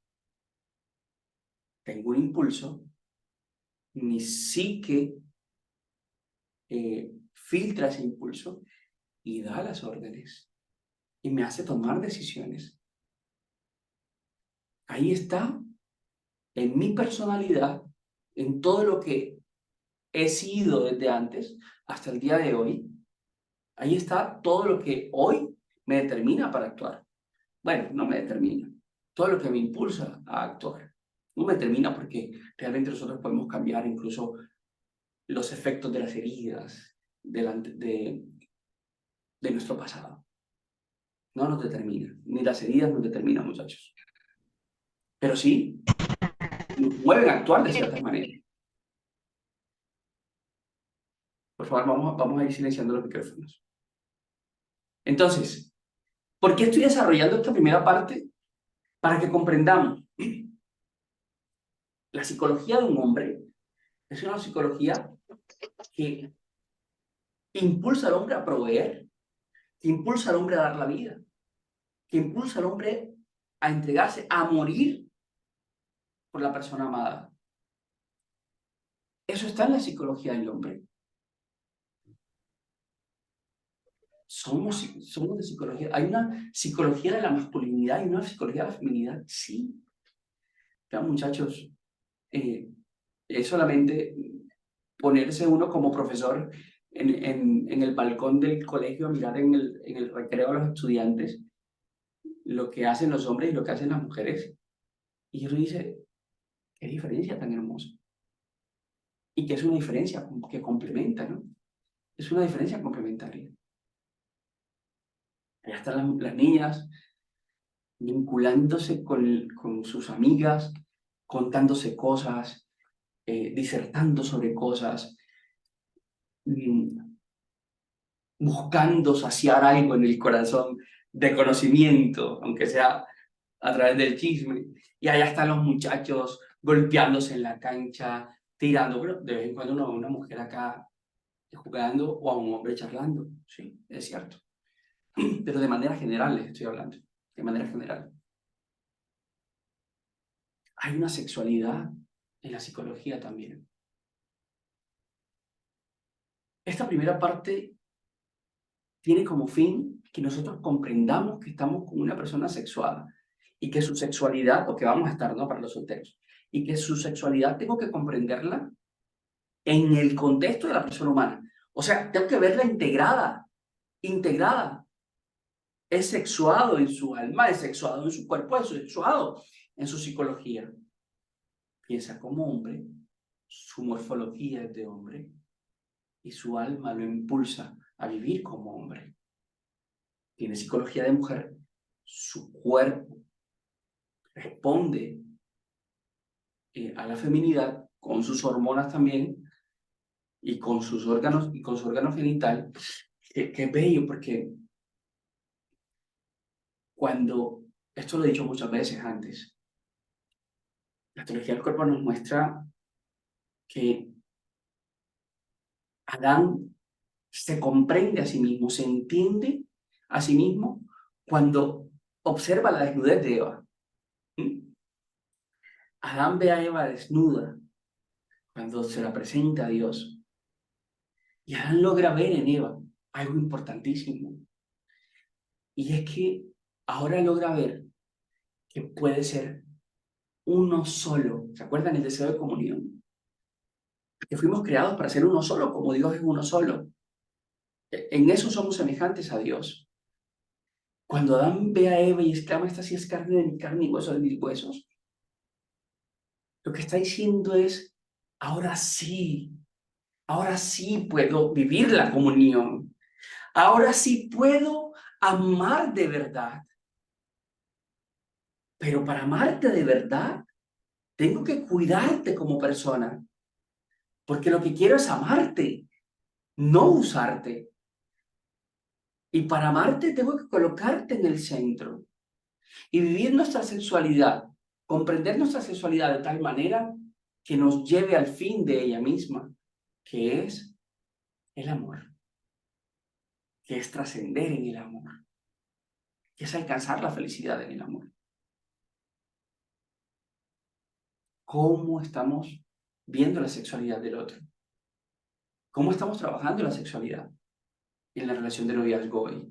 Tengo un impulso, mi psique filtra ese impulso y da las órdenes y me hace tomar decisiones. Ahí está, en mi personalidad, en todo lo que he sido desde antes hasta el día de hoy, ahí está todo lo que hoy me determina para actuar. Bueno, no me determina, todo lo que me impulsa a actuar. No me determina porque realmente nosotros podemos cambiar incluso los efectos de las heridas de nuestro pasado. No nos determina, ni las heridas nos determinan, muchachos. Pero sí nos mueven a actuar de ciertas maneras. Por favor, vamos a ir silenciando los micrófonos. Entonces, ¿por qué estoy desarrollando esta primera parte? Para que comprendamos. La psicología de un hombre es una psicología que impulsa al hombre a proveer, que impulsa al hombre a dar la vida, que impulsa al hombre a entregarse, a morir por la persona amada. Eso está en la psicología del hombre. Somos de psicología. Hay una psicología de la masculinidad y una psicología de la feminidad. Sí. Ya, muchachos, es solamente ponerse uno como profesor en el balcón del colegio a mirar en el recreo a los estudiantes lo que hacen los hombres y lo que hacen las mujeres. Y uno dice, qué diferencia tan hermosa. Y que es una diferencia que complementa, ¿no? Es una diferencia complementaria. Allá están las niñas vinculándose con sus amigas, contándose cosas, disertando sobre cosas, buscando saciar algo en el corazón de conocimiento, aunque sea a través del chisme. Y allá están los muchachos golpeándose en la cancha, tirando, pero de vez en cuando uno ve a una mujer acá jugando o a un hombre charlando, sí, es cierto. Pero de manera general les estoy hablando, de manera general. Hay una sexualidad en la psicología también. Esta primera parte tiene como fin que nosotros comprendamos que estamos con una persona sexuada y que su sexualidad, o que vamos a estar, ¿no? Para los solteros, y que su sexualidad tengo que comprenderla en el contexto de la persona humana. O sea, tengo que verla integrada. Es sexuado en su alma, es sexuado en su cuerpo, es sexuado en su psicología. Piensa como hombre, su morfología es de hombre y su alma lo impulsa a vivir como hombre. Tiene psicología de mujer, su cuerpo responde a la feminidad con sus hormonas también y con sus órganos y con su órgano genital. Qué bello, porque cuando, esto lo he dicho muchas veces antes, la teología del cuerpo nos muestra que Adán se comprende a sí mismo, se entiende a sí mismo cuando observa la desnudez de Eva. Adán ve a Eva desnuda cuando se la presenta a Dios. Y Adán logra ver en Eva algo importantísimo. Y es que ahora logra ver que puede ser uno solo. ¿Se acuerdan el deseo de comunión? Que fuimos creados para ser uno solo, como Dios es uno solo. En eso somos semejantes a Dios. Cuando Adán ve a Eva y exclama, esta sí es carne de mi carne y hueso de mis huesos, lo que está diciendo es, ahora sí puedo vivir la comunión. Ahora sí puedo amar de verdad. Pero para amarte de verdad, tengo que cuidarte como persona. Porque lo que quiero es amarte, no usarte. Y para amarte tengo que colocarte en el centro y vivir nuestra sexualidad, comprender nuestra sexualidad de tal manera que nos lleve al fin de ella misma, que es el amor, que es trascender en el amor, que es alcanzar la felicidad en el amor. ¿Cómo estamos viendo la sexualidad del otro? ¿Cómo estamos trabajando la sexualidad en la relación de noviazgo hoy?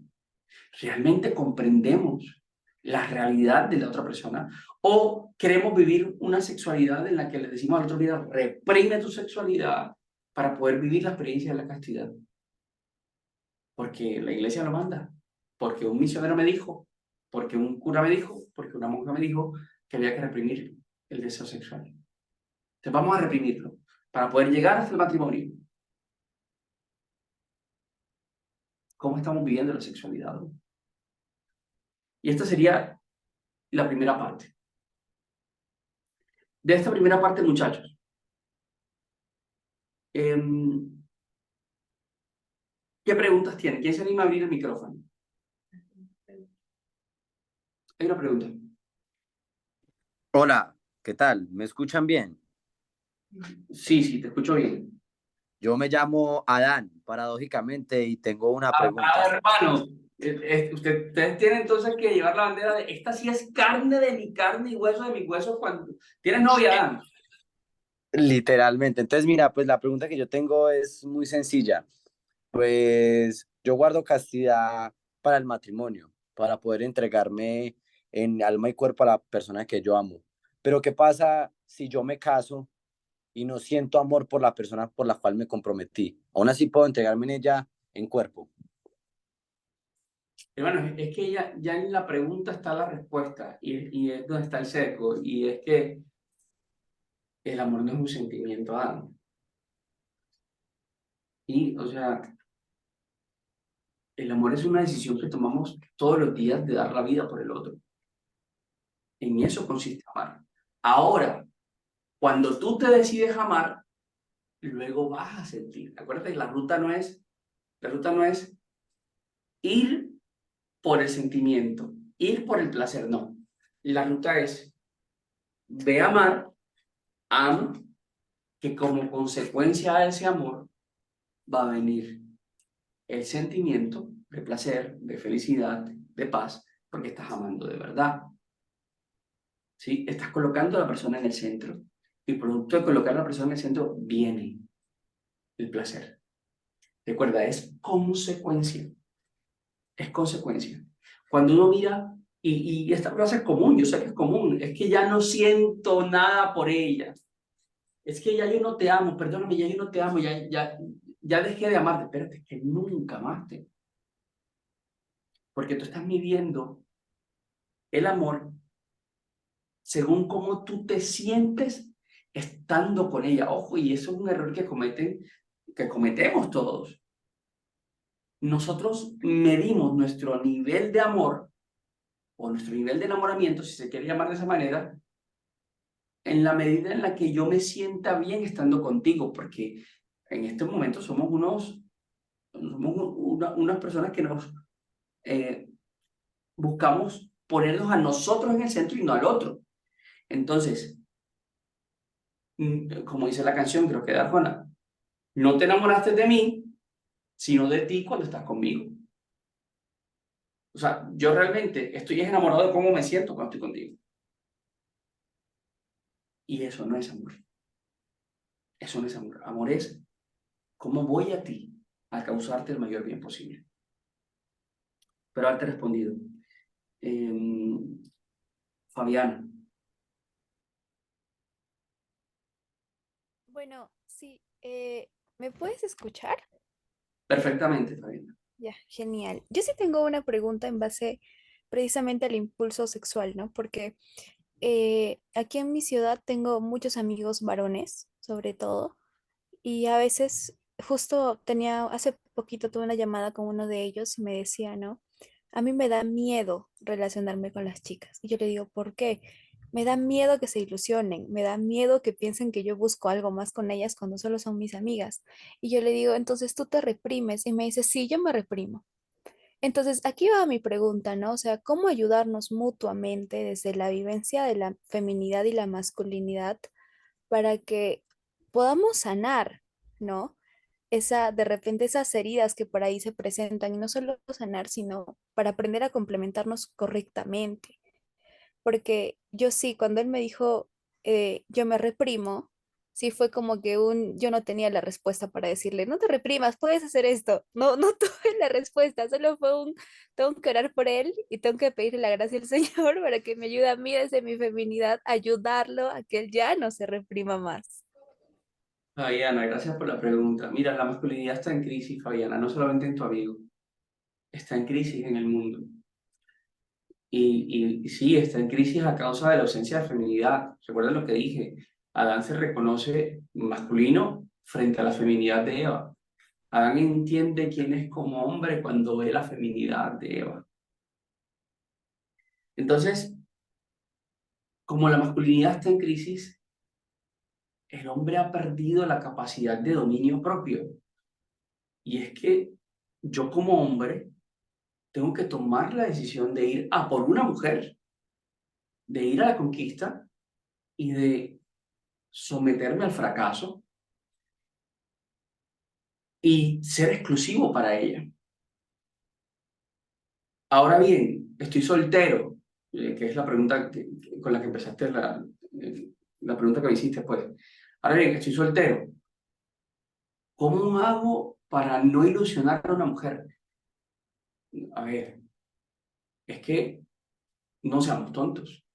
¿Realmente comprendemos la realidad de la otra persona? ¿O queremos vivir una sexualidad en la que le decimos al otro, mira, reprime tu sexualidad para poder vivir la experiencia de la castidad? Porque la iglesia lo manda, porque un misionero me dijo, porque un cura me dijo, porque una monja me dijo que había que reprimir el deseo sexual. Entonces vamos a reprimirlo para poder llegar hasta el matrimonio. ¿Cómo estamos viviendo la sexualidad? Y esta sería la primera parte. De esta primera parte, muchachos, ¿qué preguntas tienen? ¿Quién se anima a abrir el micrófono? Hay una pregunta. Hola, ¿qué tal? ¿Me escuchan bien? Sí, te escucho bien. Yo me llamo Adán, paradójicamente, y tengo una pregunta. Hermano, ustedes tienen entonces que llevar la bandera de esta sí es carne de mi carne y hueso de mis huesos cuando... ¿Tienes novia, Dan? Literalmente. Entonces, mira, pues la pregunta que yo tengo es muy sencilla. Pues yo guardo castidad para el matrimonio, para poder entregarme en alma y cuerpo a la persona que yo amo. Pero ¿qué pasa si yo me caso y no siento amor por la persona por la cual me comprometí? Aún así puedo entregarme en ella en cuerpo. Bueno, es que ya en la pregunta está la respuesta y es donde está el seco. Y es que el amor no es un sentimiento, Dan. Y, o sea, el amor es una decisión que tomamos todos los días de dar la vida por el otro. En eso consiste amar. Ahora, cuando tú te decides amar, luego vas a sentir. Acuérdate que la ruta no es ir por el sentimiento, ir por el placer, no. La ruta es ve a amar, ama, que como consecuencia de ese amor va a venir el sentimiento de placer, de felicidad, de paz, porque estás amando de verdad. ¿Sí? Estás colocando a la persona en el centro. Y producto de colocar a la persona en el centro viene el placer. Recuerda, es consecuencia. Es consecuencia. Cuando uno mira Y esta frase es común, yo sé que es común, es que ya no siento nada por ella. Es que ya yo no te amo, perdóname, ya yo no te amo, ya dejé de amarte. Espérate, es que nunca amaste. Porque tú estás midiendo el amor según cómo tú te sientes estando con ella. Ojo, y eso es un error que cometemos todos. Nosotros medimos nuestro nivel de amor o nuestro nivel de enamoramiento, si se quiere llamar de esa manera, en la medida en la que yo me sienta bien estando contigo, porque en este momento somos unas personas que nos buscamos ponernos a nosotros en el centro y no al otro. Entonces, como dice la canción, creo que de Arjona, no te enamoraste de mí, sino de ti cuando estás conmigo. O sea, yo realmente estoy enamorado de cómo me siento cuando estoy contigo. Y eso no es amor. Eso no es amor. Amor es cómo voy a ti a causarte el mayor bien posible. Pero haberte respondido. Fabiana. Bueno, sí, ¿me puedes escuchar? Perfectamente, Fabiana. Ya, genial. Yo sí tengo una pregunta en base precisamente al impulso sexual, ¿no? Porque aquí en mi ciudad tengo muchos amigos varones, sobre todo, y a veces hace poquito tuve una llamada con uno de ellos y me decía, ¿no? A mí me da miedo relacionarme con las chicas. Y yo le digo, ¿por qué? Me da miedo que se ilusionen, me da miedo que piensen que yo busco algo más con ellas cuando solo son mis amigas. Y yo le digo, entonces tú te reprimes. Y me dice, sí, yo me reprimo. Entonces, aquí va mi pregunta, ¿no? O sea, ¿cómo ayudarnos mutuamente desde la vivencia de la feminidad y la masculinidad para que podamos sanar, ¿no? De repente esas heridas que por ahí se presentan y no solo sanar, sino para aprender a complementarnos correctamente. Porque yo sí, cuando él me dijo, yo me reprimo, sí fue como que yo no tenía la respuesta para decirle, no te reprimas, puedes hacer esto. No, no tuve la respuesta, solo fue tengo que orar por él y tengo que pedirle la gracia al Señor para que me ayude a mí desde mi feminidad, a ayudarlo a que él ya no se reprima más. Fabiana, gracias por la pregunta. Mira, la masculinidad está en crisis, Fabiana, no solamente en tu amigo, está en crisis en el mundo. Y sí, está en crisis a causa de la ausencia de feminidad. ¿Recuerdan lo que dije? Adán se reconoce masculino frente a la feminidad de Eva. Adán entiende quién es como hombre cuando ve la feminidad de Eva. Entonces, como la masculinidad está en crisis, el hombre ha perdido la capacidad de dominio propio. Y es que yo como hombre tengo que tomar la decisión de ir a por una mujer, de ir a la conquista y de someterme al fracaso y ser exclusivo para ella. Ahora bien, estoy soltero, que es la pregunta con la que empezaste la pregunta que me hiciste, pues. Ahora bien, estoy soltero. ¿Cómo hago para no ilusionar a una mujer? A ver, es que no seamos tontos.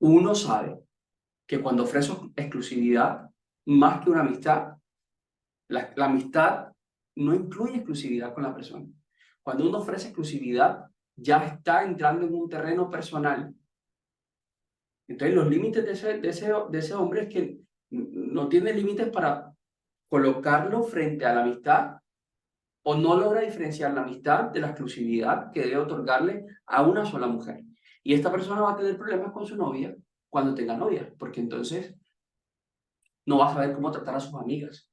Uno sabe que cuando ofrezco exclusividad, más que una amistad, la amistad no incluye exclusividad con la persona. Cuando uno ofrece exclusividad, ya está entrando en un terreno personal. Entonces, los límites de ese hombre es que no tiene límites para colocarlo frente a la amistad o no logra diferenciar la amistad de la exclusividad que debe otorgarle a una sola mujer. Y esta persona va a tener problemas con su novia cuando tenga novia, porque entonces no va a saber cómo tratar a sus amigas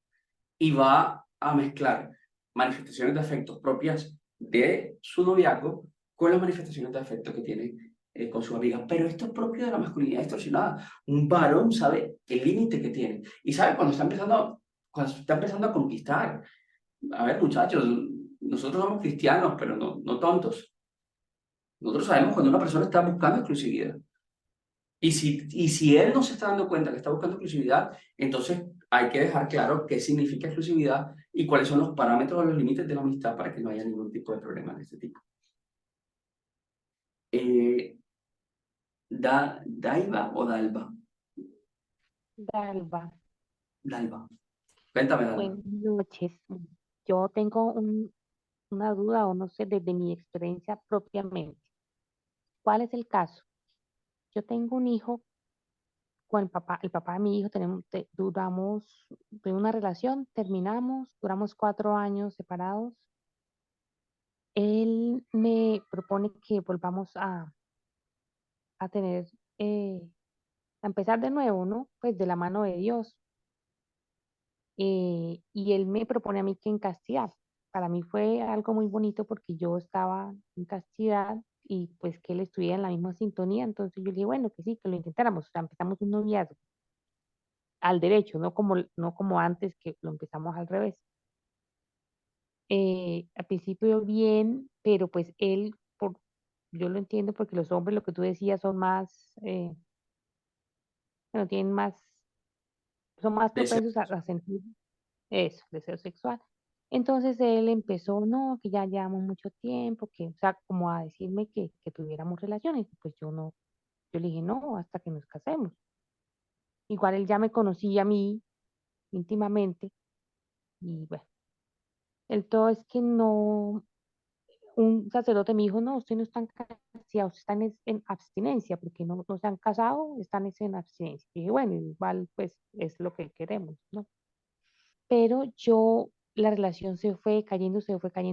y va a mezclar manifestaciones de afecto propias de su noviazgo con las manifestaciones de afecto que tiene con su amiga. Pero esto es propio de la masculinidad distorsionada. Un varón sabe el límite que tiene y sabe cuando está empezando a conquistar. A ver, muchachos, nosotros somos cristianos, pero no tontos. Nosotros sabemos cuando una persona está buscando exclusividad. Y si él no se está dando cuenta que está buscando exclusividad, entonces hay que dejar claro qué significa exclusividad y cuáles son los parámetros o los límites de la amistad para que no haya ningún tipo de problema de este tipo. Eh, ¿Daiva o Dalva? Dalva, Dalva. Cuéntame, Dalva. buenas noches. Yo tengo una duda o no sé desde mi experiencia propiamente. ¿Cuál es el caso? Yo tengo un hijo con el papá de mi hijo, duramos de una relación, terminamos, duramos 4 años separados. Él me propone que volvamos a tener, a empezar de nuevo, ¿no? Pues de la mano de Dios. Y él me propone a mí que en castidad. Para mí fue algo muy bonito porque yo estaba en castidad y pues que él estuviera en la misma sintonía. Entonces yo le dije, bueno, que sí, que lo intentáramos. O sea, empezamos un noviazgo al derecho, no como antes que lo empezamos al revés. Al principio bien, pero pues yo lo entiendo porque los hombres, lo que tú decías, son más, bueno, son más propensos a sentir eso, deseo sexual. Entonces él empezó, no, que ya llevamos mucho tiempo, o sea, como a decirme que tuviéramos relaciones. Pues yo no, yo le dije, no, hasta que nos casemos. Igual él ya me conocía a mí íntimamente y bueno, el todo es que no, un sacerdote me dijo, no, usted no está en castidad, usted está en abstinencia, porque no se han casado, están es en abstinencia. Y dije, bueno, igual pues es lo que queremos, ¿no? Pero la relación se fue cayendo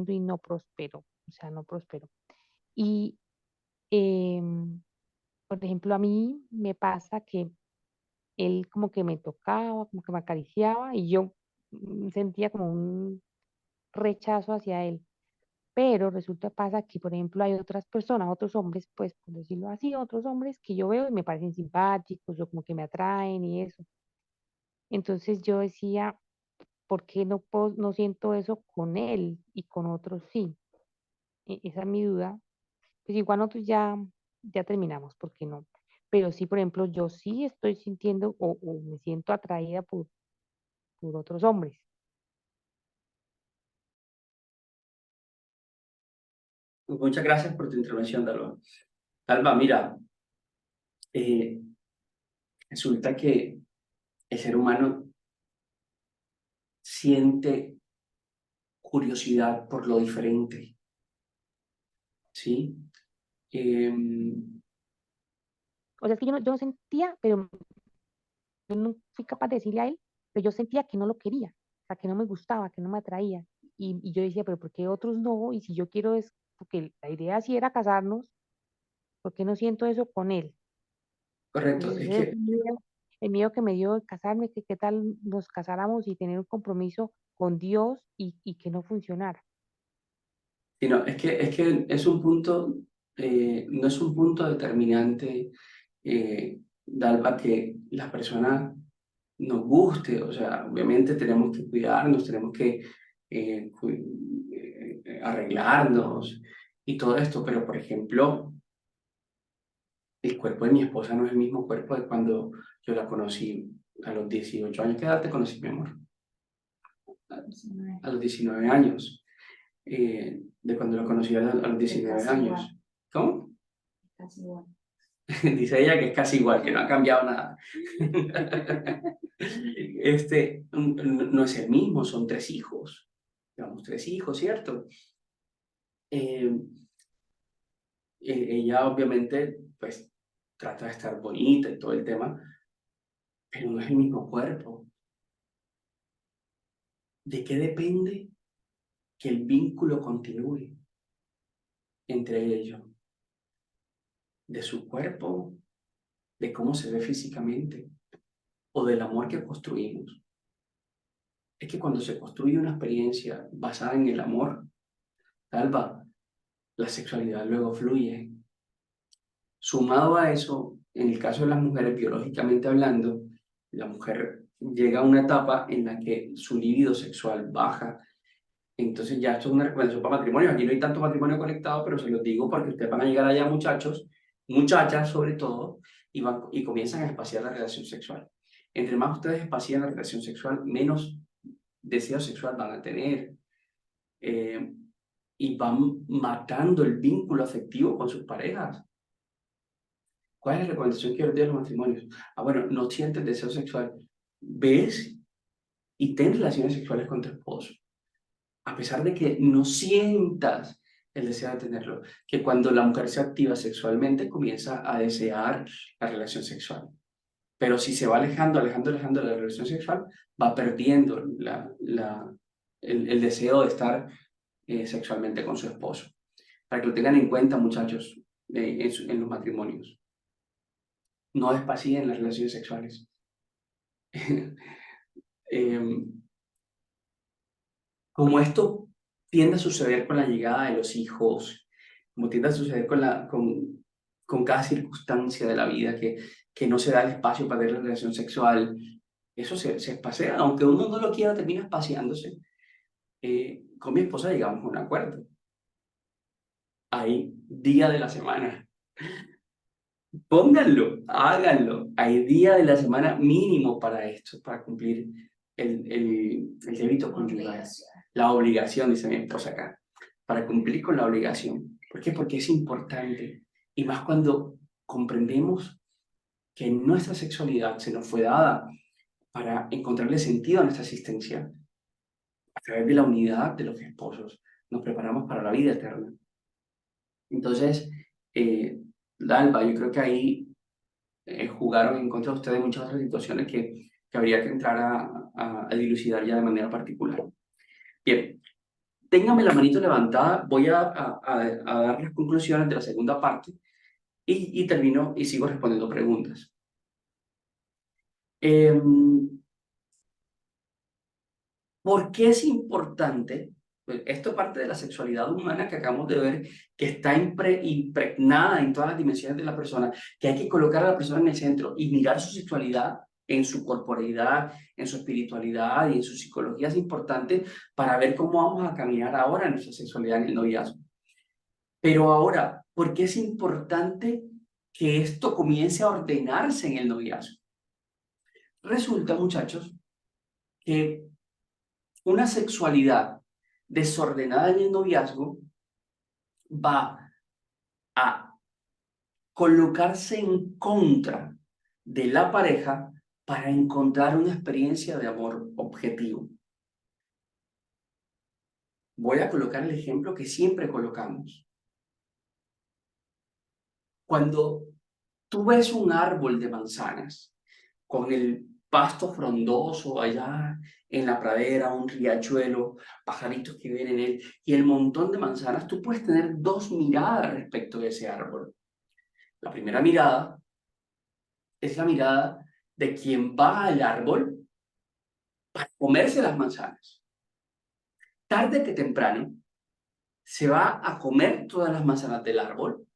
y no prosperó, o sea, no prosperó. Y, em, por ejemplo, a mí me pasa que él como que me tocaba, como que me acariciaba y yo sentía como un rechazo hacia él. Pero pasa que, por ejemplo, hay otras personas, otros hombres, pues, por decirlo así, otros hombres que yo veo y me parecen simpáticos o como que me atraen y eso. Entonces yo decía, ¿por qué no siento eso con él y con otros sí? Esa es mi duda. Pues igual nosotros ya terminamos, ¿por qué no? Pero sí, por ejemplo, yo sí estoy sintiendo o me siento atraída por otros hombres. Muchas gracias por tu intervención, Dalva. Dalva, mira, eh, resulta que el ser humano siente curiosidad por lo diferente, ¿sí? O sea, es que yo no sentía, pero yo no fui capaz de decirle a él, pero yo sentía que no lo quería, o sea, que no me gustaba, que no me atraía. Y yo decía, pero ¿por qué otros no? Y si yo quiero es, porque la idea sí era casarnos, ¿por qué no siento eso con él? Correcto, Entonces es ese es que, el miedo que me dio de casarme, que qué tal nos casáramos y tener un compromiso con Dios y que no funcionara. sino, es que es un punto, no es un punto determinante, Dalva, que la persona nos guste, o sea, obviamente tenemos que cuidarnos, tenemos que arreglarnos y todo esto, pero por ejemplo, el cuerpo de mi esposa no es el mismo cuerpo de cuando yo la conocí a los 18 años. ¿Qué edad te conocí, mi amor? A los 19 años. De cuando la conocí a los 19 años. ¿Cómo? Dice ella que es casi igual, que no ha cambiado nada. No es el mismo, son 3 hijos. Llevamos 3 hijos, ¿cierto? Eh, Ella obviamente, pues, trata de estar bonita y todo el tema, pero no es el mismo cuerpo. ¿De qué depende que el vínculo continúe entre ellos? ¿De su cuerpo? ¿De cómo se ve físicamente? ¿O del amor que construimos? Es que cuando se construye una experiencia basada en el amor, Alba, la sexualidad luego fluye. Sumado a eso, en el caso de las mujeres, biológicamente hablando, la mujer llega a una etapa en la que su libido sexual baja. Entonces ya esto es una recomendación para matrimonio. Aquí no hay tanto matrimonio conectado, pero se los digo porque ustedes van a llegar allá, muchachos, muchachas sobre todo, y comienzan a espaciar la relación sexual. Entre más ustedes espacían la relación sexual, menos deseo sexual van a tener. Y van matando el vínculo afectivo con sus parejas. ¿Cuál es la recomendación que yo les doy a los matrimonios? Bueno, no sientes deseo sexual. Ves y ten relaciones sexuales con tu esposo. A pesar de que no sientas el deseo de tenerlo, que cuando la mujer se activa sexualmente comienza a desear la relación sexual. Pero si se va alejando de la relación sexual, va perdiendo el deseo de estar sexualmente con su esposo. Para que lo tengan en cuenta, muchachos, en los matrimonios. No despacien las relaciones sexuales. Como esto tiende a suceder con la llegada de los hijos, como tiende a suceder con cada circunstancia de la vida, que no se da el espacio para tener la relación sexual, eso se espacea, aunque uno no lo quiera, termina espaciándose. Con mi esposa llegamos a un acuerdo. Hay día de la semana. Pónganlo, háganlo. Hay día de la semana mínimo para esto, para cumplir el débito conyugal. La obligación, dice mi esposa acá, para cumplir con la obligación. ¿Por qué? Porque es importante. Y más cuando comprendemos que nuestra sexualidad se nos fue dada para encontrarle sentido a nuestra existencia. A través de la unidad de los esposos, nos preparamos para la vida eterna. Entonces, Dalva, yo creo que ahí jugaron en contra de ustedes muchas otras situaciones que habría que entrar a dilucidar ya de manera particular. Bien, téngame la manito levantada, voy a dar las conclusiones de la segunda parte y termino y sigo respondiendo preguntas. ¿Por qué es importante? Pues esto parte de la sexualidad humana que acabamos de ver, que está impregnada en todas las dimensiones de la persona, que hay que colocar a la persona en el centro y mirar su sexualidad en su corporeidad, en su espiritualidad y en su psicología es importante para ver cómo vamos a caminar ahora en nuestra sexualidad en el noviazgo. Pero ahora, ¿por qué es importante que esto comience a ordenarse en el noviazgo? Resulta, muchachos, que una sexualidad desordenada en el noviazgo va a colocarse en contra de la pareja para encontrar una experiencia de amor objetivo. Voy a colocar el ejemplo que siempre colocamos. Cuando tú ves un árbol de manzanas con el pasto frondoso allá en la pradera, un riachuelo, pajaritos que viven en él y el montón de manzanas, tú puedes tener dos miradas respecto de ese árbol. La primera mirada es la mirada de quien va al árbol para comerse las manzanas. Tarde que temprano se va a comer todas las manzanas del árbol.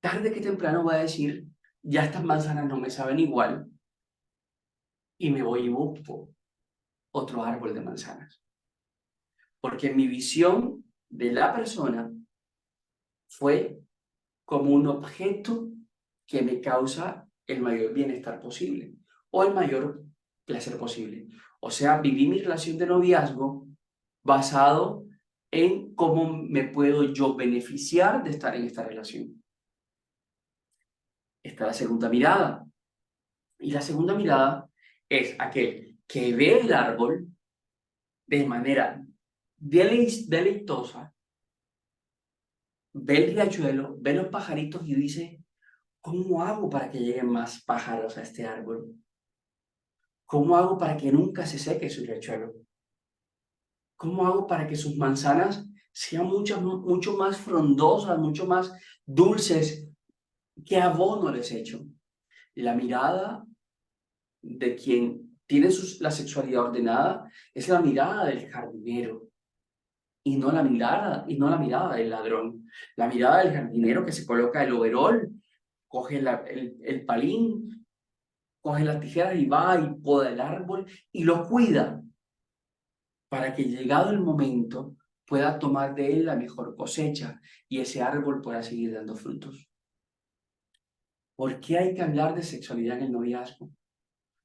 Tarde que temprano va a decir, ya estas manzanas no me saben igual y me voy y busco otro árbol de manzanas. Porque mi visión de la persona fue como un objeto que me causa el mayor bienestar posible o el mayor placer posible. O sea, viví mi relación de noviazgo basado en cómo me puedo yo beneficiar de estar en esta relación. Esta es la segunda mirada. Y la segunda mirada es aquel que ve el árbol de manera deleitosa, ve el riachuelo, ve los pajaritos y dice, ¿cómo hago para que lleguen más pájaros a este árbol? ¿Cómo hago para que nunca se seque su riachuelo? ¿Cómo hago para que sus manzanas sean mucho más frondosas, mucho más dulces? ¿Qué abono les echo? La mirada de quien tiene la sexualidad ordenada es la mirada del jardinero y no la mirada del ladrón. La mirada del jardinero que se coloca el overol, coge el palín, coge las tijeras y va y poda el árbol y lo cuida para que llegado el momento pueda tomar de él la mejor cosecha y ese árbol pueda seguir dando frutos. ¿Por qué hay que hablar de sexualidad en el noviazgo?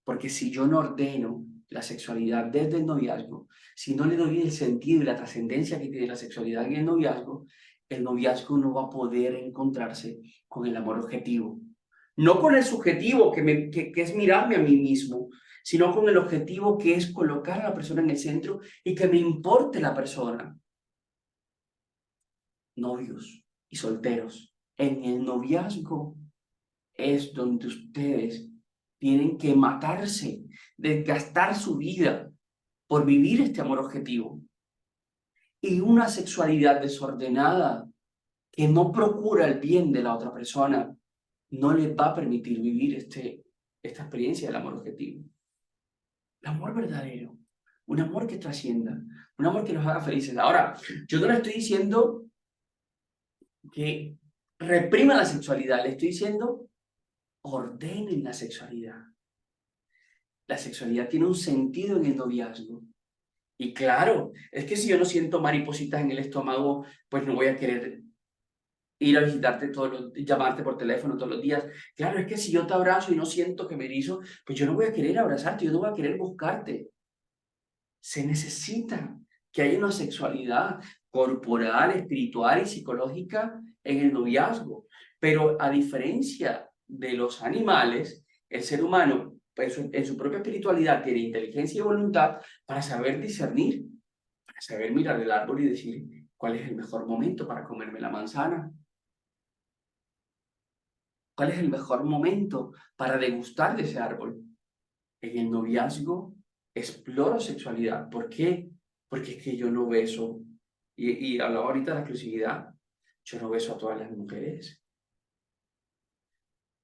Porque si yo no ordeno la sexualidad desde el noviazgo, si no le doy el sentido y la trascendencia que tiene la sexualidad en el noviazgo, el noviazgo no va a poder encontrarse con el amor objetivo. No con el subjetivo, que es mirarme a mí mismo, sino con el objetivo que es colocar a la persona en el centro y que me importe la persona. Novios y solteros, en el noviazgo es donde ustedes tienen que matarse, desgastar su vida por vivir este amor objetivo. Y una sexualidad desordenada que no procura el bien de la otra persona no les va a permitir vivir esta experiencia del amor objetivo. El amor verdadero, un amor que trascienda, un amor que nos haga felices. Ahora, yo no le estoy diciendo que repriman la sexualidad, le estoy diciendo ordenen la sexualidad. La sexualidad tiene un sentido en el noviazgo. Y claro, es que si yo no siento maripositas en el estómago, pues no voy a querer ir a visitarte llamarte por teléfono todos los días. Claro, es que si yo te abrazo y no siento que me erizo, pues yo no voy a querer abrazarte, yo no voy a querer buscarte. Se necesita que haya una sexualidad corporal, espiritual y psicológica en el noviazgo. Pero a diferencia de los animales, el ser humano pues, en su propia espiritualidad tiene inteligencia y voluntad para saber discernir, para saber mirar el árbol y decir cuál es el mejor momento para comerme la manzana. ¿Cuál es el mejor momento para degustar de ese árbol? En el noviazgo exploro sexualidad. ¿Por qué? Porque es que yo no beso, y hablaba ahorita de la exclusividad, yo no beso a todas las mujeres.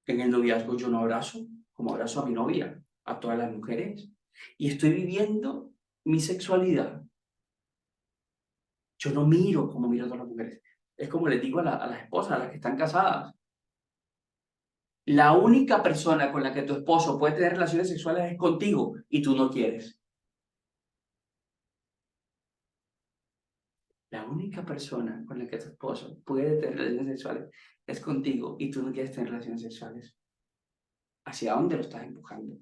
En el noviazgo yo no abrazo, como abrazo a mi novia, a todas las mujeres. Y estoy viviendo mi sexualidad. Yo no miro como miro a todas las mujeres. Es como les digo a las esposas, a las que están casadas. La única persona con la que tu esposo puede tener relaciones sexuales es contigo y tú no quieres. La única persona con la que tu esposo puede tener relaciones sexuales es contigo y tú no quieres tener relaciones sexuales. ¿Hacia dónde lo estás empujando?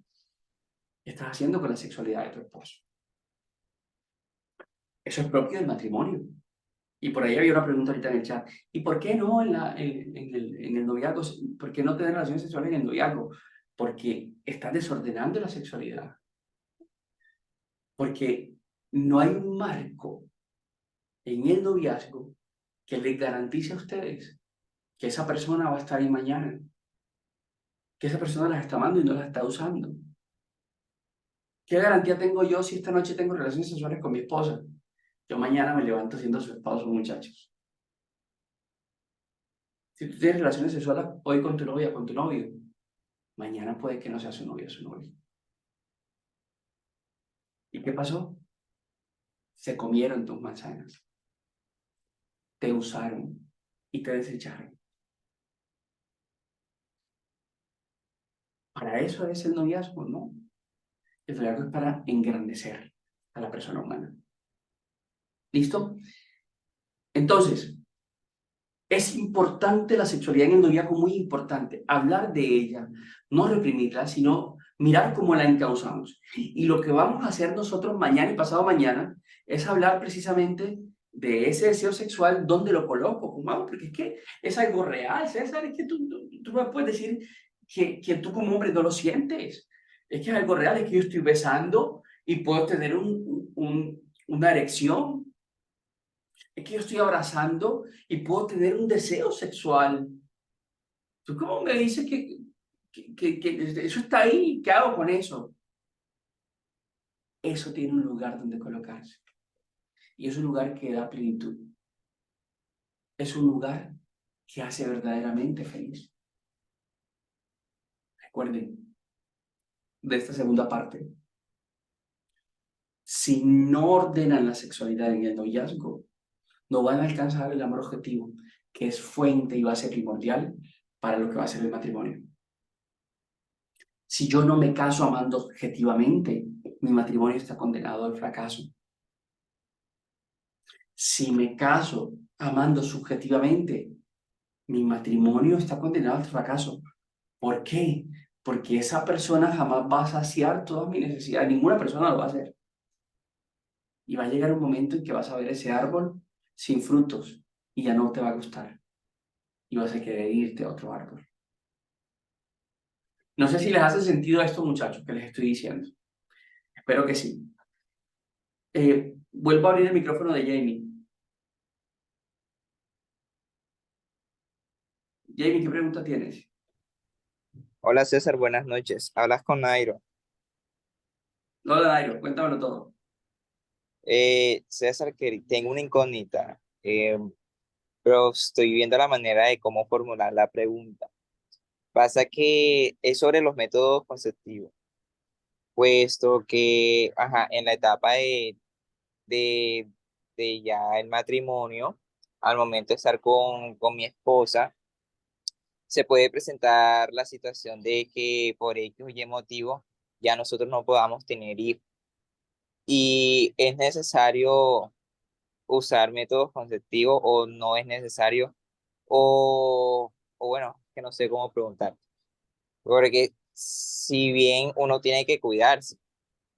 ¿Qué estás haciendo con la sexualidad de tu esposo? Eso es propio del matrimonio. Y por ahí había una pregunta ahorita en el chat. ¿Y por qué no en el noviazgo? ¿Por qué no tener relaciones sexuales en el noviazgo? Porque estás desordenando la sexualidad. Porque no hay un marco en el noviazgo que les garantice a ustedes que esa persona va a estar ahí mañana, que esa persona las está amando y no las está usando. ¿Qué garantía tengo yo si esta noche tengo relaciones sexuales con mi esposa? Yo mañana me levanto siendo su esposo, muchachos. Si tú tienes relaciones sexuales hoy con tu novia, con tu novio, mañana puede que no sea su novia o su novio. ¿Y qué pasó? Se comieron tus manzanas, te usaron y te desecharon. Para eso es el noviazgo, ¿no? El noviazgo es para engrandecer a la persona humana. ¿Listo? Entonces, es importante la sexualidad en el noviazgo, muy importante. Hablar de ella, no reprimirla, sino mirar cómo la encauzamos. Y lo que vamos a hacer nosotros mañana y pasado mañana es hablar precisamente de ese deseo sexual, dónde lo coloco, ¿cómo? Porque es que es algo real, César, es que tú me puedes decir que tú como hombre no lo sientes. Es que es algo real, es que yo estoy besando y puedo tener una erección. Es que yo estoy abrazando y puedo tener un deseo sexual. ¿Tú cómo me dices que eso está ahí? ¿Qué hago con eso? Eso tiene un lugar donde colocarse. Y es un lugar que da plenitud. Es un lugar que hace verdaderamente feliz. Recuerden de esta segunda parte. Si no ordenan la sexualidad en el noviazgo, no van a alcanzar el amor objetivo, que es fuente y base primordial para lo que va a ser el matrimonio. Si yo no me caso amando objetivamente, mi matrimonio está condenado al fracaso. Si me caso amando subjetivamente, mi matrimonio está condenado al fracaso. ¿Por qué? Porque esa persona jamás va a saciar todas mis necesidades. Ninguna persona lo va a hacer. Y va a llegar un momento en que vas a ver ese árbol sin frutos. y ya no te va a gustar y vas a querer irte a otro árbol. No sé si les hace sentido a estos muchachos que les estoy diciendo. Espero que sí. Vuelvo a abrir el micrófono de Jamie. Jamie, ¿qué pregunta tienes? Hola César, buenas noches. Hablas con Nairo. Hola, Dairo, cuéntamelo todo. César, que tengo una incógnita, pero estoy viendo la manera de cómo formular la pregunta. Pasa que es sobre los métodos conceptivos, puesto que en la etapa de, de ya el matrimonio, al momento de estar con mi esposa, se puede presentar la situación de que por X o Y motivo ya nosotros no podamos tener hijos. Y es necesario usar métodos conceptivos o no es necesario, o bueno, que no sé cómo preguntar. Porque si bien uno tiene que cuidarse,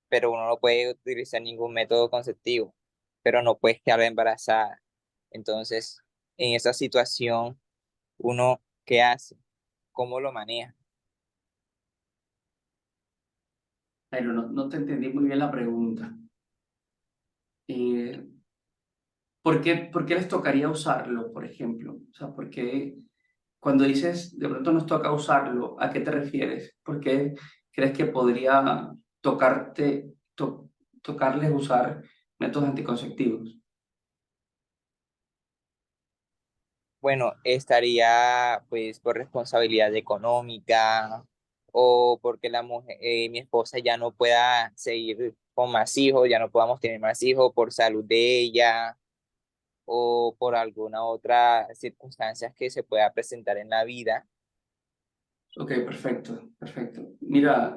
pero uno no puede utilizar ningún método conceptivo, pero no puedes quedar embarazada. Entonces, en esa situación, uno, ¿qué hace? ¿Cómo lo maneja? Dairo, no te entendí muy bien la pregunta. Eh, por qué les tocaría usarlo, por ejemplo? O sea, ¿por qué cuando dices de pronto nos toca usarlo, ¿a qué te refieres? ¿Por qué crees que podría tocarles usar métodos anticonceptivos? Bueno, estaría pues por responsabilidad económica o porque mi esposa ya no pueda seguir con más hijos, ya no podamos tener más hijos por salud de ella o por alguna otra circunstancia que se pueda presentar en la vida. Ok, perfecto, perfecto. Mira,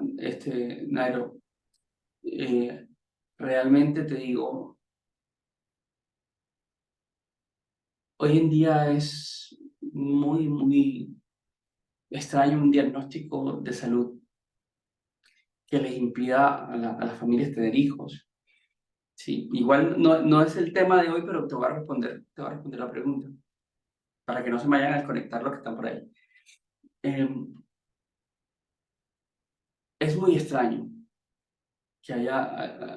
Nairo, realmente te digo, hoy en día es muy extraño un diagnóstico de salud que les impida a las familias tener hijos. Sí, igual no es el tema de hoy, pero te voy a responder la pregunta, para que no se me vayan a desconectar los que están por ahí. Eh, es muy extraño que haya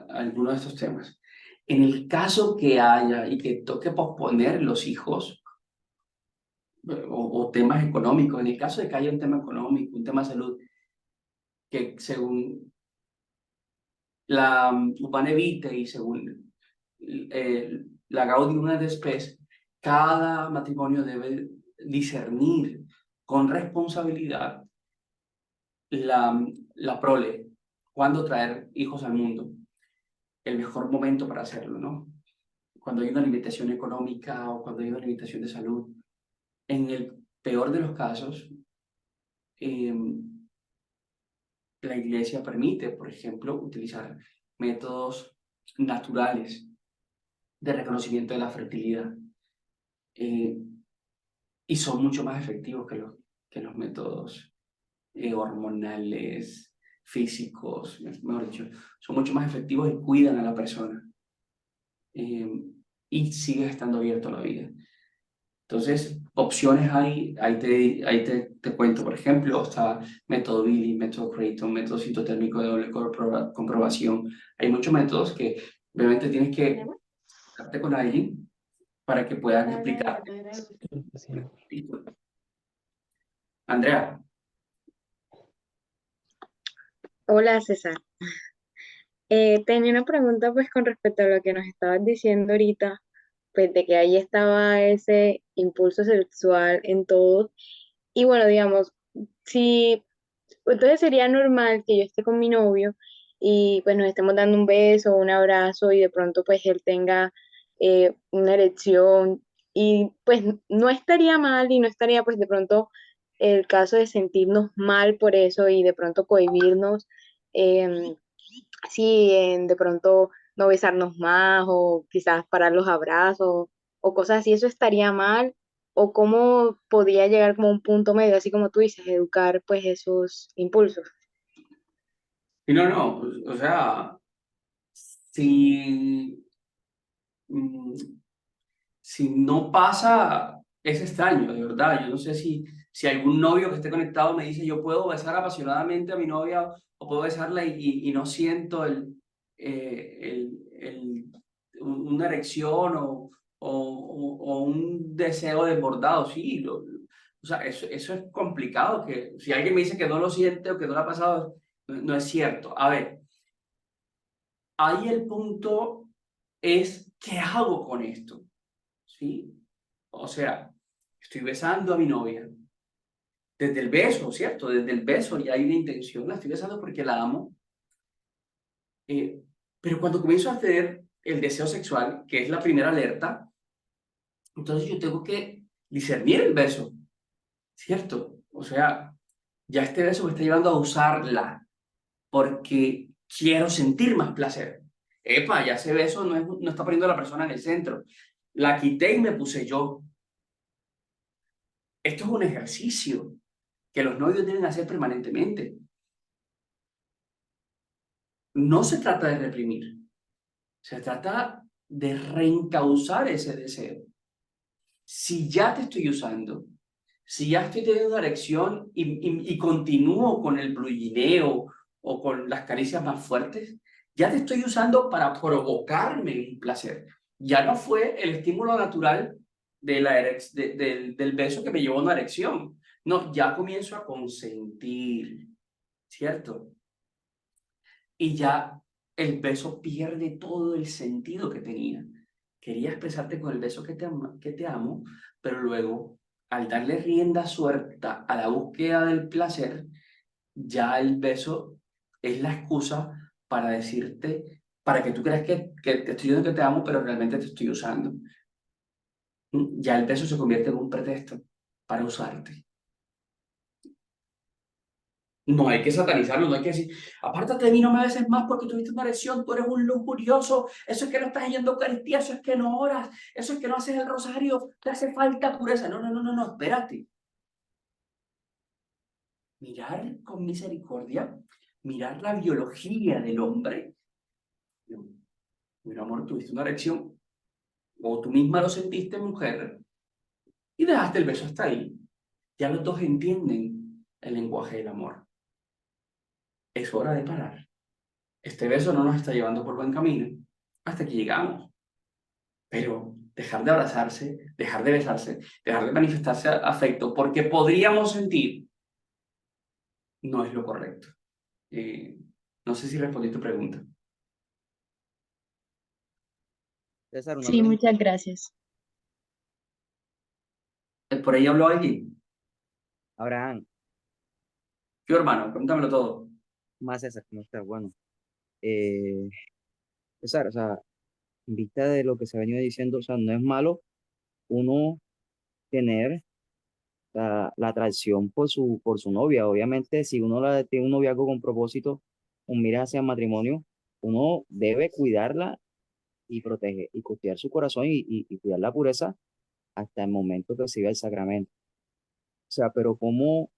alguno de estos temas. En el caso que haya y que toque posponer los hijos o temas económicos, en el caso de que haya un tema económico, un tema de salud, que según la Upanevite y según la Gaudium et Spes, cada matrimonio debe discernir con responsabilidad la prole, cuándo traer hijos al mundo, el mejor momento para hacerlo, ¿no? Cuando hay una limitación económica o cuando hay una limitación de salud. En el peor de los casos, eh, la iglesia permite, por ejemplo, utilizar métodos naturales de reconocimiento de la fertilidad eh, y son mucho más efectivos que los métodos hormonales, físicos, mejor dicho, son mucho más efectivos y cuidan a la persona eh, y sigue estando abierto a la vida. Entonces, opciones hay, te cuento, por ejemplo, está método Billy, método Creighton, método citotérmico de doble comprobación. Hay muchos métodos que obviamente tienes que darte con alguien para que puedan explicar. Andrea, Hola, César. Tenía una pregunta pues con respecto a lo que nos estabas diciendo ahorita, pues de que ahí estaba ese impulso sexual en todos. Y bueno, digamos, si entonces sería normal que yo esté con mi novio y pues nos estemos dando un beso, un abrazo y de pronto pues él tenga una erección y pues no estaría mal y no estaría pues de pronto el caso de sentirnos mal por eso y de pronto cohibirnos. em, sí, en de pronto no besarnos más o quizás parar los abrazos o cosas así, eso estaría mal o cómo podría llegar como a un punto medio, así como tú dices, educar pues esos impulsos. y no, o sea, si, mm, Si no pasa, es extraño, de verdad. Yo no sé si algún novio que esté conectado me dice, yo puedo besar apasionadamente a mi novia o puedo besarla y no siento una erección o un deseo desbordado. Sí, o sea, eso es complicado. Que si alguien me dice que no lo siente o que no lo ha pasado, no es cierto. A ver, ahí el punto es, ¿qué hago con esto? ¿Sí? O sea, estoy besando a mi novia. Desde el beso, ¿cierto? Desde el beso ya hay una intención. La estoy besando porque la amo. Eh, pero cuando comienzo a tener el deseo sexual, que es la primera alerta, entonces yo tengo que discernir el beso, ¿cierto? O sea, ya este beso me está llevando a usarla porque quiero sentir más placer. Epa, ya ese beso no está poniendo a la persona en el centro. La quité y me puse yo. Esto es un ejercicio que los novios deben hacer permanentemente. No se trata de reprimir, se trata de reencauzar ese deseo. Si ya te estoy usando, si ya estoy teniendo una erección y continúo con el blullineo o con las caricias más fuertes, ya te estoy usando para provocarme un placer. Ya no fue el estímulo natural del beso que me llevó a una erección. No, ya comienzo a consentir, ¿cierto? Y ya el beso pierde todo el sentido que tenía. Quería expresarte con el beso que te amo, pero luego, al darle rienda suelta a la búsqueda del placer, ya el beso es la excusa para decirte, para que tú creas que te estoy diciendo que te amo, pero realmente te estoy usando. Ya el beso se convierte en un pretexto para usarte. No hay que satanizarlo, no hay que decir, apártate de mí, no me beses más porque tuviste una erección, tú eres un lujurioso, eso es que no estás yendo a Eucaristía, eso es que no oras, eso es que no haces el rosario, te hace falta pureza. No, no, no, no, no, espérate. Mirar con misericordia, mirar la biología del hombre. Mira, amor, tuviste una erección, o tú misma lo sentiste, mujer, y dejaste el beso hasta ahí. Ya los dos entienden el lenguaje del amor. Es hora de parar. Este beso no nos está llevando por buen camino hasta que llegamos. Pero dejar de abrazarse, dejar de besarse, dejar de manifestarse afecto, porque podríamos sentir, no es lo correcto. Eh, no sé si respondí tu pregunta. César, una Sí, pregunta. muchas gracias. ¿Por ahí habló alguien? Abraham, Yo, hermano, cuéntamelo todo. más César, ¿cómo estás? Bueno, eh, César, o sea, en vista de lo que se ha venido diciendo, o sea, no es malo uno tener la atracción por su novia. Obviamente, si uno tiene un noviazgo con propósito, un mira hacia el matrimonio, uno debe cuidarla y proteger y cuidar su corazón y cuidar la pureza hasta el momento que reciba el sacramento. O sea, pero como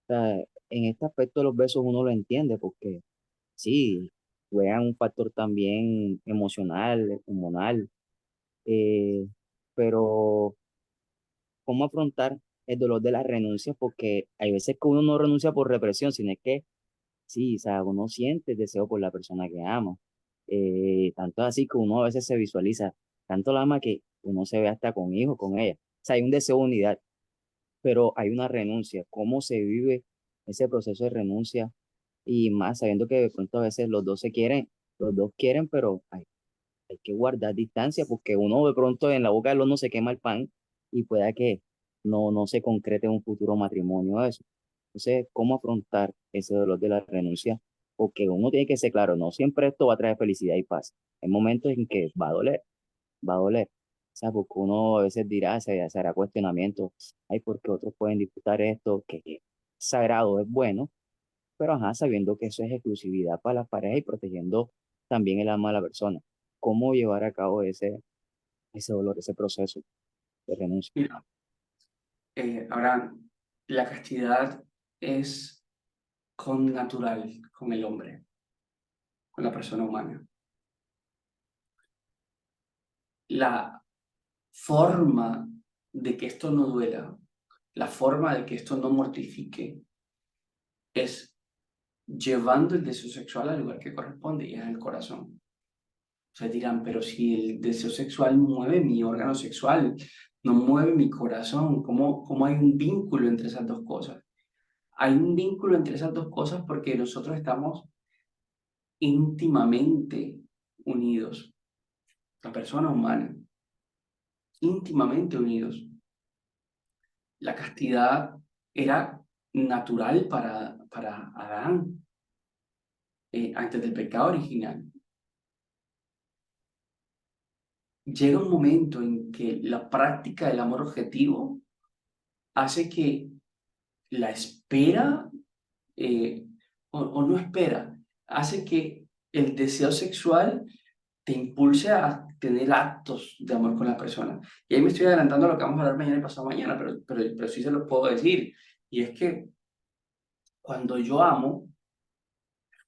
en este aspecto de los besos uno lo entiende, porque sí, juegan un factor también emocional, hormonal, eh, pero ¿cómo afrontar el dolor de la renuncia? Porque hay veces que uno no renuncia por represión, sino es que sí, o sea, uno siente el deseo por la persona que ama. Tanto así que uno a veces se visualiza, tanto la ama que uno se ve hasta con hijos, con ella. O sea, hay un deseo de unidad, pero hay una renuncia. ¿Cómo se vive ese proceso de renuncia? Y más sabiendo que de pronto a veces los dos se quieren, los dos quieren, pero hay que guardar distancia porque uno de pronto en la boca del horno se quema el pan y pueda que no se concrete un futuro matrimonio eso. Entonces, ¿cómo afrontar ese dolor de la renuncia? Porque uno tiene que ser claro, no siempre esto va a traer felicidad y paz. Hay momentos en que va a doler, va a doler. O sea, porque uno a veces dirá, se hará cuestionamiento, ay, porque otros pueden disfrutar esto, que es sagrado, es bueno, pero ajá, sabiendo que eso es exclusividad para las parejas y protegiendo también el alma de la persona. ¿Cómo llevar a cabo ese dolor, ese proceso de renuncia? Mira, ahora, la castidad es con natural, con el hombre, con la persona humana. La forma de que esto no duela, la forma de que esto no mortifique, es llevando el deseo sexual al lugar que corresponde, y es el corazón. O sea, dirán, pero si el deseo sexual mueve mi órgano sexual, no mueve mi corazón, ¿cómo hay un vínculo entre esas dos cosas? Hay un vínculo entre esas dos cosas porque nosotros estamos íntimamente unidos, la persona humana, íntimamente unidos. La castidad era natural para Adán antes del pecado original. Llega un momento en que la práctica del amor objetivo hace que la espera, o no espera, hace que el deseo sexual te impulse a tener actos de amor con la persona. Y ahí me estoy adelantando a lo que vamos a hablar mañana y pasado mañana, pero sí se lo puedo decir. Y es que cuando yo amo,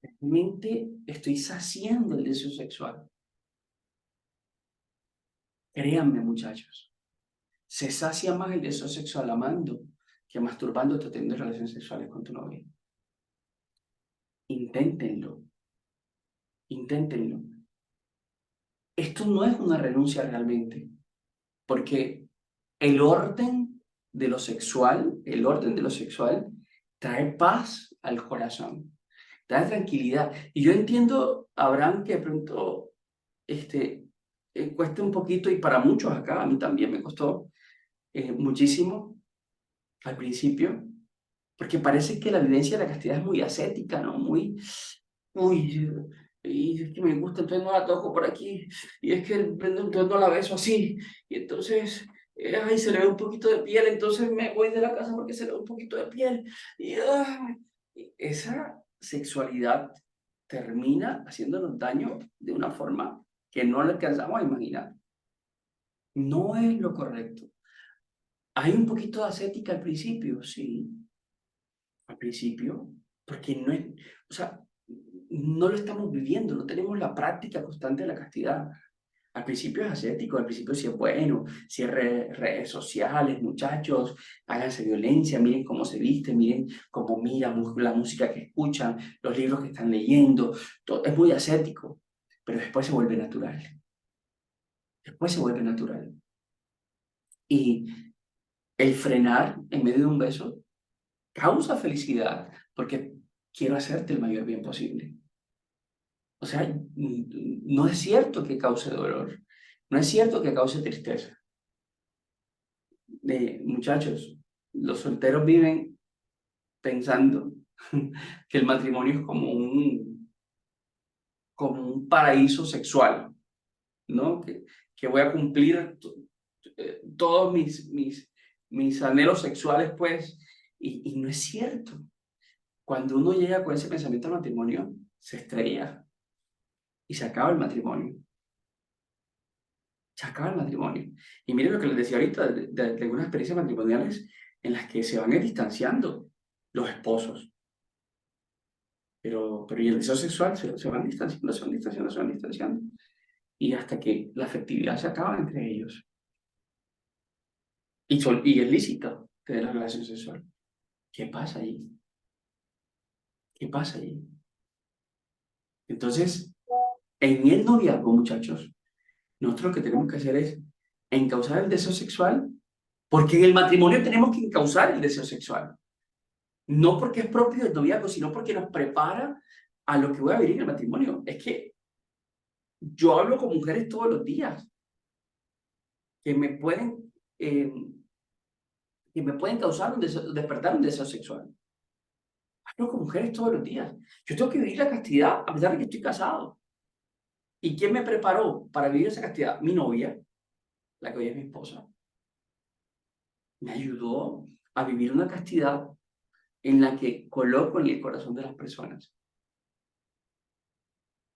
realmente estoy saciando el deseo sexual. Créanme, muchachos, se sacia más el deseo sexual amando que masturbándote o teniendo relaciones sexuales con tu novia. Inténtenlo, inténtenlo. Esto no es una renuncia realmente, porque el orden de lo sexual trae paz al corazón, trae tranquilidad. Y yo entiendo, Abraham, que de pronto cueste un poquito, y para muchos acá, a mí también me costó muchísimo al principio, porque parece que la vivencia de la castidad es muy ascética, ¿no? Uy, y es que me gusta, entonces no la toco por aquí, y es que entonces no la beso así, y entonces, ay, se le ve un poquito de piel, entonces me voy de la casa porque se le ve un poquito de piel, y esa sexualidad termina haciéndonos daño de una forma que no le alcanzamos a imaginar. No es lo correcto. Hay un poquito de ascética al principio, sí, al principio, porque no es, o sea, no lo estamos viviendo, no tenemos la práctica constante de la castidad. Al principio es ascético, al principio sí es bueno, cierre redes sociales, muchachos, háganse violencia, miren cómo se visten, miren cómo miran la música que escuchan, los libros que están leyendo, todo, es muy ascético, pero después se vuelve natural. Después se vuelve natural. Y el frenar en medio de un beso causa felicidad, porque quiero hacerte el mayor bien posible. O sea, no es cierto que cause dolor, no es cierto que cause tristeza. Muchachos, los solteros viven pensando que el matrimonio es como un paraíso sexual, ¿no? Que voy a cumplir todos mis anhelos sexuales, pues, y no es cierto. Cuando uno llega con ese pensamiento al matrimonio, se estrella y se acaba el matrimonio. Se acaba el matrimonio. Y miren lo que les decía ahorita de algunas experiencias matrimoniales en las que se van distanciando los esposos. Pero y el deseo sexual se van distanciando, se van distanciando, se van distanciando. Y hasta que la afectividad se acaba entre ellos. Y es lícito tener la relación sexual. ¿Qué pasa allí? ¿Qué pasa allí? Entonces, en el noviazgo, muchachos, nosotros lo que tenemos que hacer es encauzar el deseo sexual, porque en el matrimonio tenemos que encauzar el deseo sexual. No porque es propio del noviazgo, sino porque nos prepara a lo que voy a vivir en el matrimonio. Es que yo hablo con mujeres todos los días que eh, me pueden causar despertar un deseo sexual. Hablo con mujeres todos los días. Yo tengo que vivir la castidad a pesar de que estoy casado. ¿Y quién me preparó para vivir esa castidad? Mi novia, la que hoy es mi esposa. Me ayudó a vivir una castidad en la que coloco en el corazón de las personas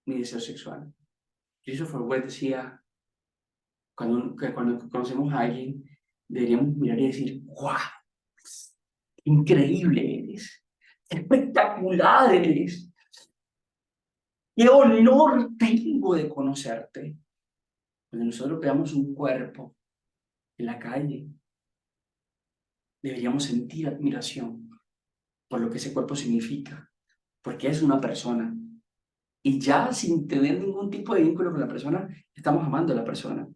mi deseo sexual. Christopher West decía, cuando conocemos a alguien, deberíamos mirar y decir, ¡guau! ¡Increíble eres! ¡Espectacular eres! ¡Qué honor tengo de conocerte! Cuando nosotros veamos un cuerpo en la calle. Deberíamos sentir admiración por lo que ese cuerpo significa, porque es una persona. Y ya sin tener ningún tipo de vínculo con la persona, estamos amando a la persona.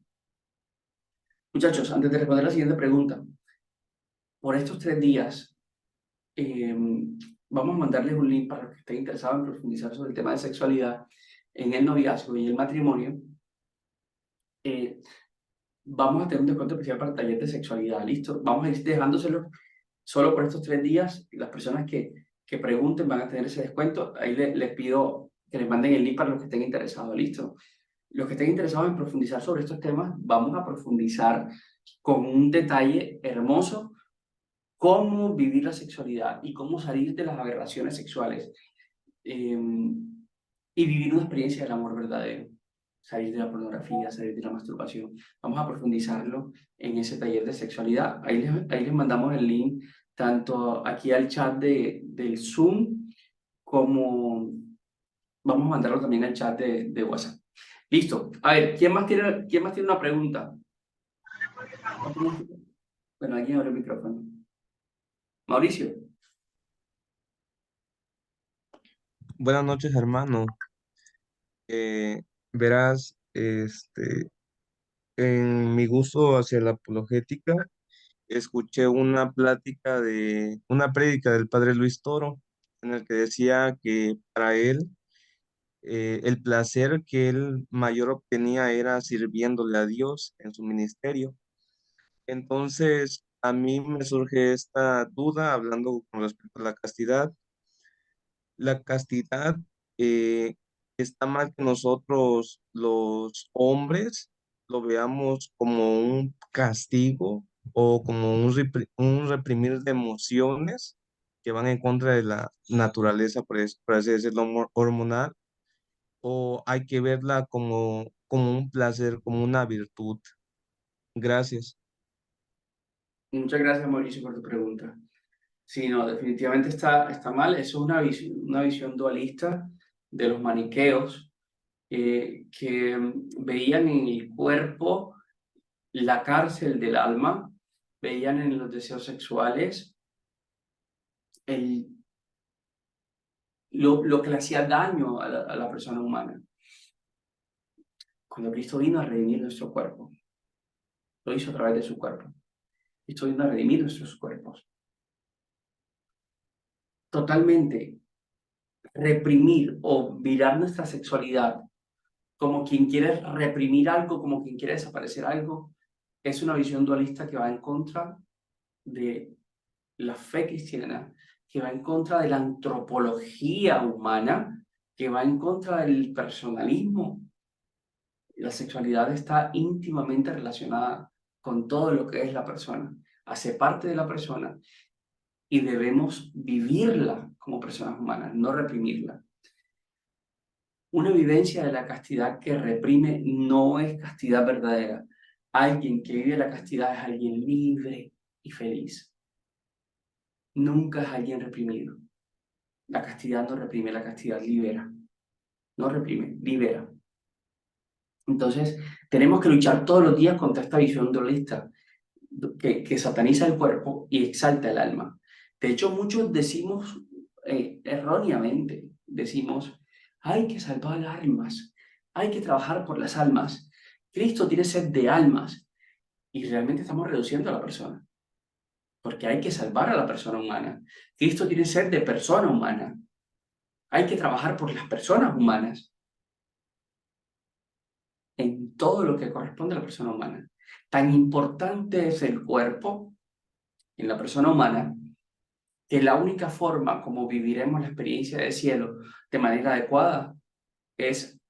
Muchachos, antes de responder la siguiente pregunta, por estos 3 días, vamos a mandarles un link para los que estén interesados en profundizar sobre el tema de sexualidad en el noviazgo y el matrimonio. Vamos a tener un descuento especial para el taller de sexualidad, ¿listo? Vamos a ir dejándoselo solo por estos 3 días. Las personas que pregunten van a tener ese descuento. Ahí les pido que les manden el link para los que estén interesados, ¿listo? Los que estén interesados en profundizar sobre estos temas, vamos a profundizar con un detalle hermoso cómo vivir la sexualidad y cómo salir de las aberraciones sexuales y vivir una experiencia del amor verdadero. Salir de la pornografía, salir de la masturbación. Vamos a profundizarlo en ese taller de sexualidad. Ahí les mandamos el link tanto aquí al chat del Zoom como vamos a mandarlo también al chat de WhatsApp. Listo. A ver, ¿quién más tiene una pregunta? Bueno, alguien abre el micrófono. Mauricio. Buenas noches, hermano. Verás, en mi gusto hacia la apologética, escuché una prédica del padre Luis Toro, en el que decía que para él, el placer que él mayor obtenía era sirviéndole a Dios en su ministerio. Entonces, a mí me surge esta duda hablando con respecto a la castidad. La castidad, está mal que nosotros los hombres lo veamos como un castigo o como un reprimir de emociones que van en contra de la naturaleza, por así decirlo, hormonal, o hay que verla como un placer, como una virtud. Gracias. Muchas gracias, Mauricio, por tu pregunta. Sí, no, definitivamente está mal. Eso es una visión dualista de los maniqueos que veían en el cuerpo la cárcel del alma, veían en los deseos sexuales lo que le hacía daño a la persona humana. Cuando Cristo vino a redimir nuestro cuerpo, lo hizo a través de su cuerpo. Cristo vino a redimir nuestros cuerpos. Totalmente reprimir o mirar nuestra sexualidad como quien quiere reprimir algo, como quien quiere desaparecer algo, es una visión dualista que va en contra de la fe cristiana, que va en contra de la antropología humana, que va en contra del personalismo. La sexualidad está íntimamente relacionada con todo lo que es la persona, hace parte de la persona y debemos vivirla como personas humanas, no reprimirla. Una vivencia de la castidad que reprime no es castidad verdadera. Alguien que vive la castidad es alguien libre y feliz. Nunca es alguien reprimido. La castidad no reprime, la castidad libera. No reprime, libera. Entonces, tenemos que luchar todos los días contra esta visión dualista que sataniza el cuerpo y exalta el alma. De hecho, muchos decimos erróneamente, decimos, hay que salvar almas, hay que trabajar por las almas. Cristo tiene sed de almas y realmente estamos reduciendo a la persona, porque hay que salvar a la persona humana. Cristo tiene sed de persona humana. Hay que trabajar por las personas humanas en todo lo que corresponde a la persona humana. Tan importante es el cuerpo en la persona humana que la única forma como viviremos la experiencia del cielo de manera adecuada es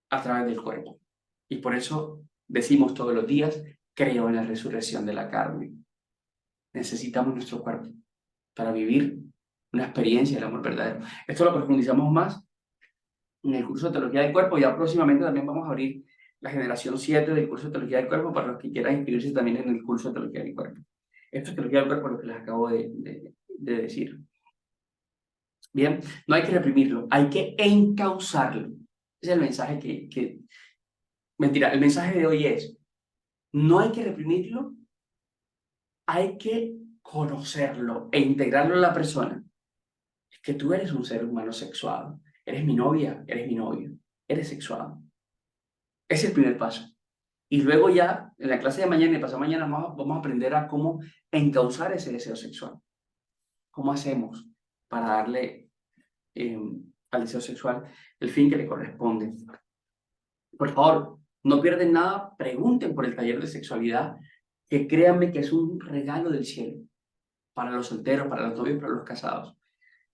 a través del cuerpo. Y por eso decimos todos los días, creo en la resurrección de la carne. Necesitamos nuestro cuerpo para vivir una experiencia del amor verdadero. Esto lo profundizamos más en el curso de Teología del Cuerpo. Ya próximamente también vamos a abrir la generación 7 del curso de Teología del Cuerpo para los que quieran inscribirse también en el curso de Teología del Cuerpo. Esto es Teología del Cuerpo, lo que les acabo de decir. Bien, no hay que reprimirlo, hay que encauzarlo. Ese es el mensaje Mentira, el mensaje de hoy es, no hay que reprimirlo, hay que conocerlo e integrarlo en la persona. Es que tú eres un ser humano sexuado, eres mi novia, eres mi novio, eres sexuado. Ese es el primer paso. Y luego ya, en la clase de mañana y pasado mañana, vamos a aprender a cómo encauzar ese deseo sexual. ¿Cómo hacemos para darle al deseo sexual el fin que le corresponde? Por favor, no pierden nada, pregunten por el taller de sexualidad, que créanme que es un regalo del cielo para los solteros, para los novios, para los casados.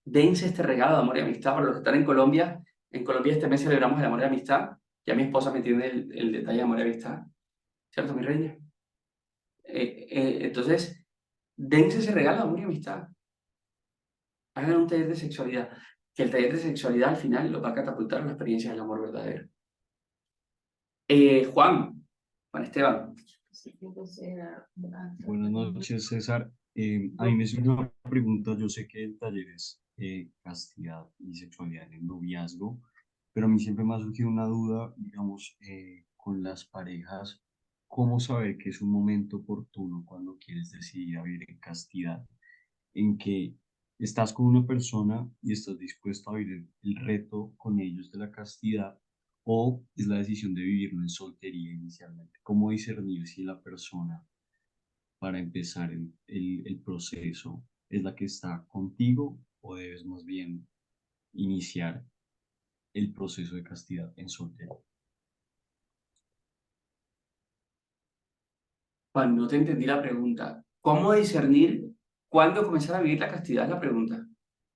Dense este regalo de amor y amistad para los que están en Colombia. En Colombia este mes celebramos el amor y amistad. Ya mi esposa me tiene el detalle de amor y amistad. ¿Cierto, mi reina? Entonces, dense ese regalo de amor y amistad. Hagan un taller de sexualidad. Que el taller de sexualidad al final los va a catapultar a la experiencia del amor verdadero. Juan Esteban. Buenas noches, César. A mí me surge una pregunta. Yo sé que el taller es castidad y sexualidad en el noviazgo, pero a mí siempre me ha surgido una duda, digamos, con las parejas, ¿cómo saber que es un momento oportuno cuando quieres decidir a vivir en castidad? En que estás con una persona y estás dispuesto a vivir el reto con ellos de la castidad, o es la decisión de vivirlo en soltería inicialmente. ¿Cómo discernir si la persona para empezar el proceso es la que está contigo, o debes más bien iniciar el proceso de castidad en soltería? Juan, no te entendí la pregunta. ¿Cómo discernir cuándo comenzar a vivir la castidad? Es la pregunta.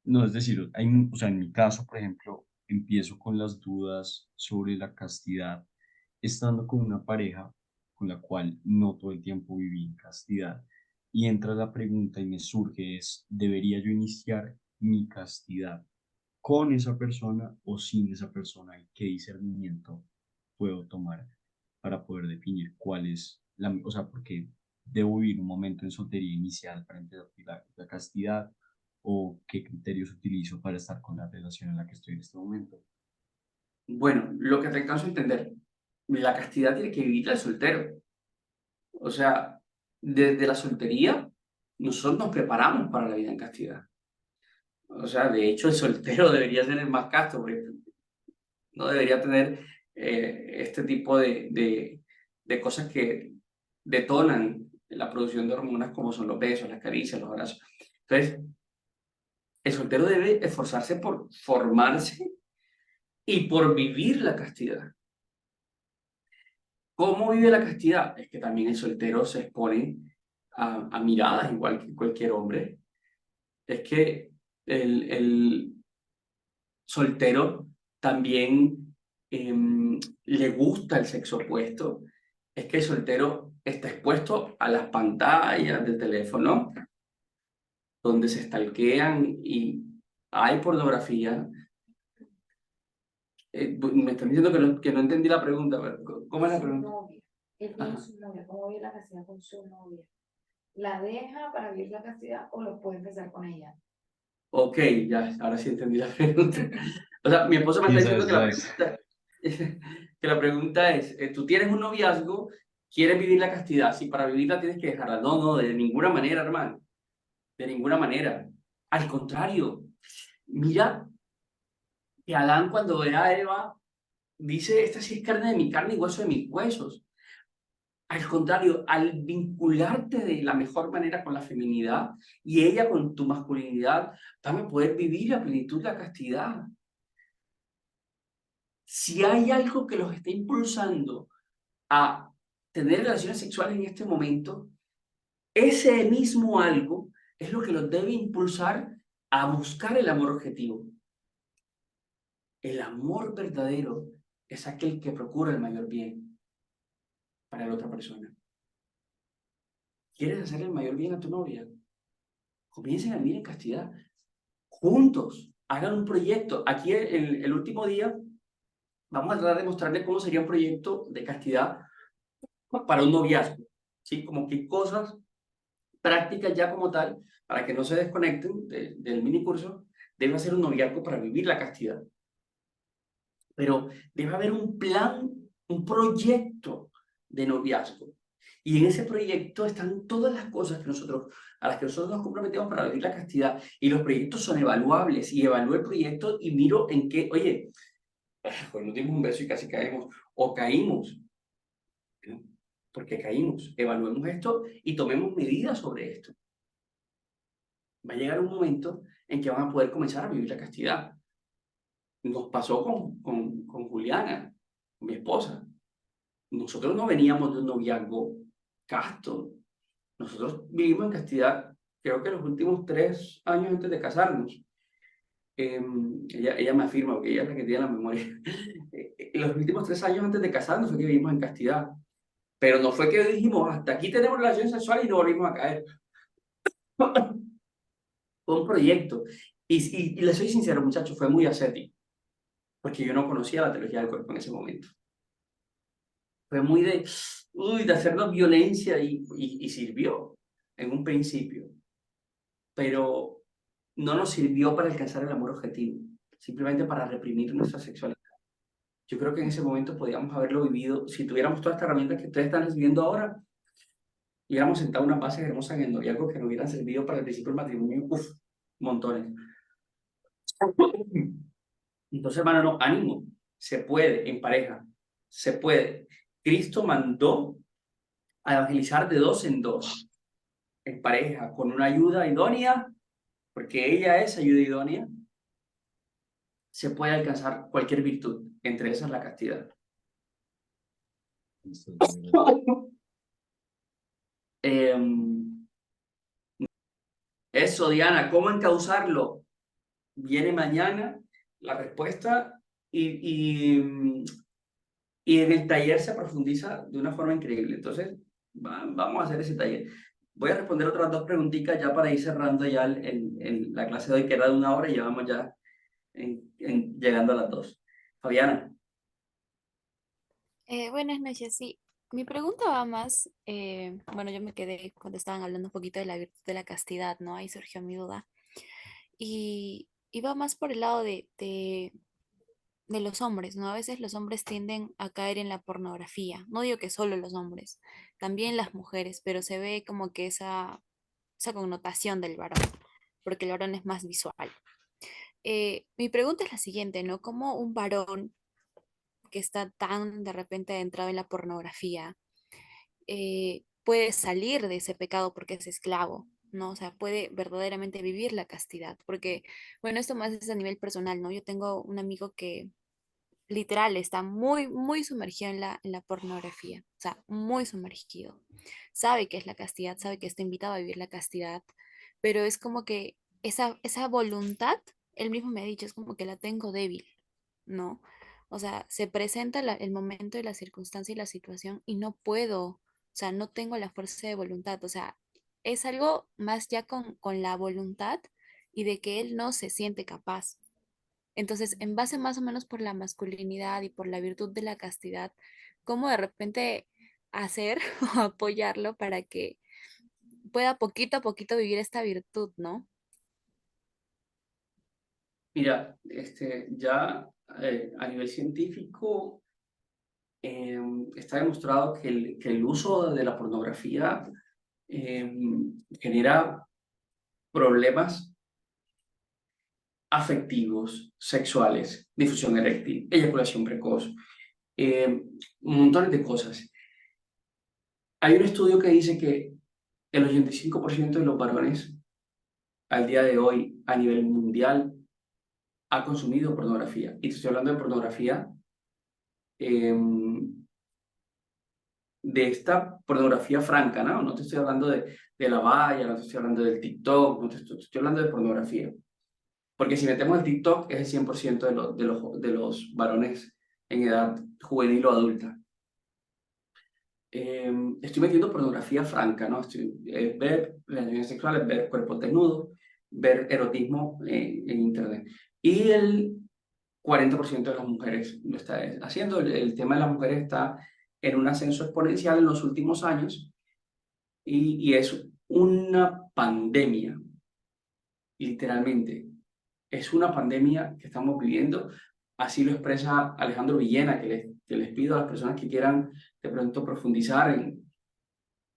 No, es decir, o sea, en mi caso, por ejemplo, empiezo con las dudas sobre la castidad estando con una pareja con la cual no todo el tiempo viví en castidad. Y entra la pregunta y me surge es, ¿debería yo iniciar mi castidad con esa persona o sin esa persona? ¿Y qué discernimiento puedo tomar para poder definir cuál es o sea, porque debo vivir un momento en soltería inicial para empezar la castidad, o qué criterios utilizo para estar con la relación en la que estoy en este momento? Bueno, lo que te alcanzo a entender, la castidad tiene que vivirla el soltero. O sea, desde la soltería, nosotros nos preparamos para la vida en castidad. O sea, de hecho, el soltero debería ser el más casto, porque no debería tener este tipo de cosas que detonan la producción de hormonas, como son los besos, las caricias, los abrazos. Entonces, el soltero debe esforzarse por formarse y por vivir la castidad. ¿Cómo vive la castidad? Es que también el soltero se expone a miradas igual que cualquier hombre. Es que el soltero también le gusta el sexo opuesto. Es que el soltero está expuesto a las pantallas del teléfono, donde se stalkean y hay pornografía. Me están diciendo que no entendí la pregunta. Pero ¿cómo es la pregunta? Novia. Él tiene Ajá. su novia. ¿Cómo vive la castidad con su novia? ¿La deja para vivir la castidad o lo puede empezar con ella? Ok, ya, ahora sí entendí la pregunta. O sea, mi esposa me está Sí, diciendo sabes. que la pregunta es, tú tienes un noviazgo, quieres vivir la castidad, sí, para vivirla tienes que dejarla. No, no, de ninguna manera, hermano, de ninguna manera. Al contrario, mira que Adán cuando era a Eva, dice, esta sí es carne de mi carne y hueso de mis huesos. Al contrario, al vincularte de la mejor manera con la feminidad y ella con tu masculinidad, van a poder vivir a plenitud la castidad. Si hay algo que los está impulsando a tener relaciones sexuales en este momento, ese mismo algo es lo que los debe impulsar a buscar el amor objetivo. El amor verdadero es aquel que procura el mayor bien para la otra persona. ¿Quieres hacer el mayor bien a tu novia? Comiencen a vivir en castidad. Juntos, hagan un proyecto. Aquí el último día vamos a tratar de mostrarles cómo sería un proyecto de castidad para un noviazgo. ¿Sí? Como qué cosas prácticas ya como tal, para que no se desconecten del mini curso, debe hacer un noviazgo para vivir la castidad. Pero debe haber un plan, un proyecto de noviazgo. Y en ese proyecto están todas las cosas a las que nosotros nos comprometemos para vivir la castidad. Y los proyectos son evaluables. Y evalúo el proyecto y miro en qué, oye, pues nos dimos un beso y casi caemos. O caímos. ¿No? Porque caímos. Evaluemos esto y tomemos medidas sobre esto. Va a llegar un momento en que van a poder comenzar a vivir la castidad. Nos pasó con Juliana, mi esposa. Nosotros no veníamos de un noviazgo casto. Nosotros vivimos en castidad, creo que los últimos 3 años antes de casarnos. Ella me afirma, porque ella es la que tiene la memoria. Los últimos 3 años antes de casarnos fue que vivimos en castidad. Pero no fue que dijimos, hasta aquí tenemos relaciones sexuales y no volvimos a caer. Fue un proyecto. Y les soy sincero, muchachos, fue muy ascético. Porque yo no conocía la teología del cuerpo en ese momento. Fue muy de hacernos violencia y sirvió en un principio. Pero no nos sirvió para alcanzar el amor objetivo, simplemente para reprimir nuestra sexualidad. Yo creo que en ese momento podíamos haberlo vivido, si tuviéramos todas estas herramientas que ustedes están recibiendo ahora, y hubiéramos sentado unas bases hermosas en el noviazgo que nos hubieran servido para el principio del matrimonio, montones. Entonces, hermano, no, ánimo, se puede en pareja, se puede. Cristo mandó a evangelizar de 2 en 2, en pareja, con una ayuda idónea, porque ella es ayuda idónea, se puede alcanzar cualquier virtud, entre esas la castidad. Eso, Diana, ¿cómo encauzarlo? Viene mañana la respuesta y en el taller se profundiza de una forma increíble. Entonces, vamos a hacer ese taller. Voy a responder otras 2 preguntitas ya para ir cerrando ya la clase de hoy, que era de 1 hora, y ya vamos ya llegando a las 2. Fabiana. Buenas noches, sí. Mi pregunta va más, bueno, yo me quedé cuando estaban hablando un poquito de la virtud de la castidad, ¿no? Ahí surgió mi duda. Y va más por el lado de los hombres, ¿no? A veces los hombres tienden a caer en la pornografía. No digo que solo los hombres, también las mujeres, pero se ve como que esa connotación del varón, porque el varón es más visual. Mi pregunta es la siguiente, ¿no? ¿Cómo un varón que está tan de repente entrado en la pornografía puede salir de ese pecado porque es esclavo, ¿no? O sea, puede verdaderamente vivir la castidad, porque, bueno, esto más es a nivel personal, ¿no? Yo tengo un amigo que literal está muy, muy sumergido en la pornografía, o sea, muy sumergido. Sabe que es la castidad, sabe que está invitado a vivir la castidad, pero es como que esa voluntad, él mismo me ha dicho, es como que la tengo débil, ¿no? O sea, se presenta el momento y la circunstancia y la situación y no puedo, o sea, no tengo la fuerza de voluntad, o sea, es algo más ya con la voluntad y de que él no se siente capaz. Entonces, en base más o menos por la masculinidad y por la virtud de la castidad, ¿cómo de repente hacer o apoyarlo para que pueda poquito a poquito vivir esta virtud, ¿no? Mira, ya a nivel científico está demostrado que el uso de la pornografía genera problemas afectivos, sexuales, difusión eréctil, eyaculación precoz, montones de cosas. Hay un estudio que dice que el 85% de los varones al día de hoy a nivel mundial ha consumido pornografía. Y te estoy hablando de pornografía, de esta pornografía franca, ¿no? No te estoy hablando de la valla, no te estoy hablando del TikTok, no te estoy hablando de pornografía. Porque si metemos el TikTok es el 100% de los varones en edad juvenil o adulta. Estoy metiendo pornografía franca, ¿no? Ver relaciones sexuales, ver cuerpos desnudos, ver erotismo en Internet. Y el 40% de las mujeres lo está haciendo. El tema de las mujeres está en un ascenso exponencial en los últimos años y es una pandemia, literalmente. Es una pandemia que estamos viviendo. Así lo expresa Alejandro Villena, que les pido a las personas que quieran de pronto profundizar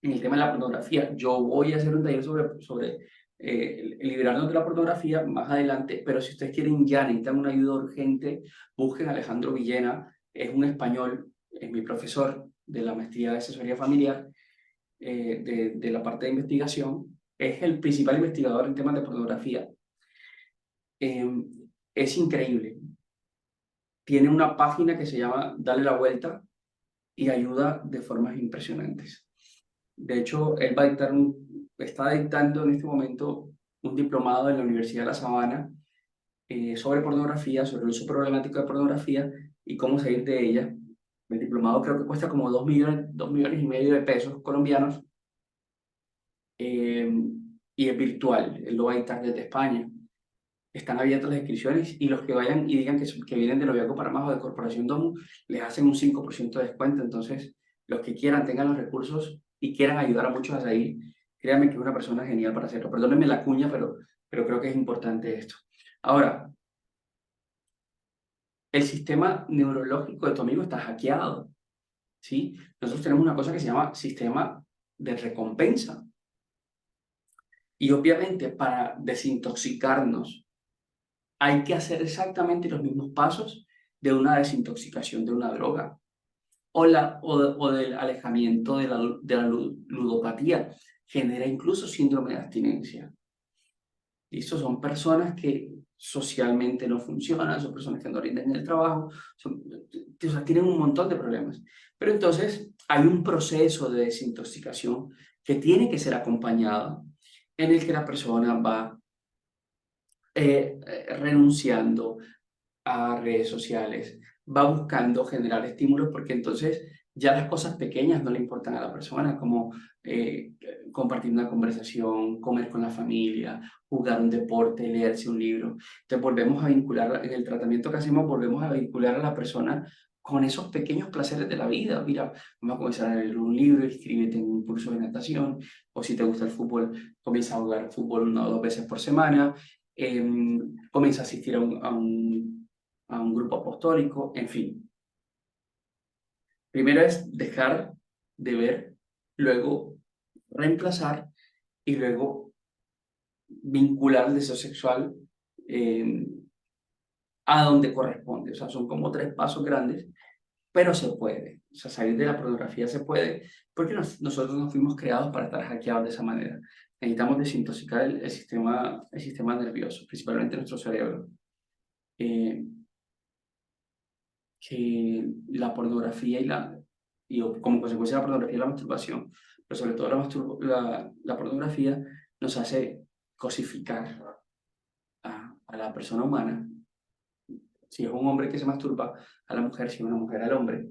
en el tema de la pornografía. Yo voy a hacer un taller sobre liberarnos de la pornografía más adelante, pero si ustedes quieren ya necesitan una ayuda urgente, busquen a Alejandro Villena, es un español, es mi profesor de la maestría de asesoría familiar, de la parte de investigación, es el principal investigador en temas de pornografía. Es increíble. Tiene una página que se llama Dale la Vuelta y ayuda de formas impresionantes. De hecho, él está dictando en este momento un diplomado en la Universidad de La Sabana sobre pornografía, sobre el uso problemático de pornografía y cómo salir de ella. El diplomado creo que cuesta como 2,5 millones de pesos colombianos y es virtual, él lo va a dictar desde España. Están abiertas las inscripciones y los que vayan y digan que vienen de Noviaco Panamá o de Corporación Domo, les hacen un 5% de descuento. Entonces, los que quieran, tengan los recursos y quieran ayudar a muchos a salir, créanme que es una persona genial para hacerlo. Perdónenme la cuña, pero creo que es importante esto. Ahora, el sistema neurológico de tu amigo está hackeado, ¿sí? Nosotros tenemos una cosa que se llama sistema de recompensa. Y obviamente para desintoxicarnos hay que hacer exactamente los mismos pasos de una desintoxicación de una droga o del alejamiento de la ludopatía. Genera incluso síndrome de abstinencia. Y eso son personas que socialmente no funcionan, son personas que no rinden en el trabajo, o sea, tienen un montón de problemas. Pero entonces hay un proceso de desintoxicación que tiene que ser acompañado en el que la persona va renunciando a redes sociales, va buscando generar estímulos porque entonces ya las cosas pequeñas no le importan a la persona, como compartir una conversación, comer con la familia, jugar un deporte, leerse un libro. Entonces volvemos a vincular, en el tratamiento que hacemos, volvemos a vincular a la persona con esos pequeños placeres de la vida. Mira, vamos a comenzar a leer un libro, inscríbete en un curso de natación, o si te gusta el fútbol, comienza a jugar fútbol 1 o 2 veces por semana, comienza a asistir a un grupo apostólico, en fin. Primero es dejar de ver, luego reemplazar y luego vincular el deseo sexual a donde corresponde. O sea, son como 3 pasos grandes, pero se puede. O sea, salir de la pornografía se puede porque nosotros no fuimos creados para estar hackeados de esa manera. Necesitamos desintoxicar el sistema nervioso, principalmente nuestro cerebro. Que la pornografía y como consecuencia de la pornografía y la masturbación, pero sobre todo la pornografía nos hace cosificar a la persona humana. Si es un hombre que se masturba a la mujer, si es una mujer al hombre,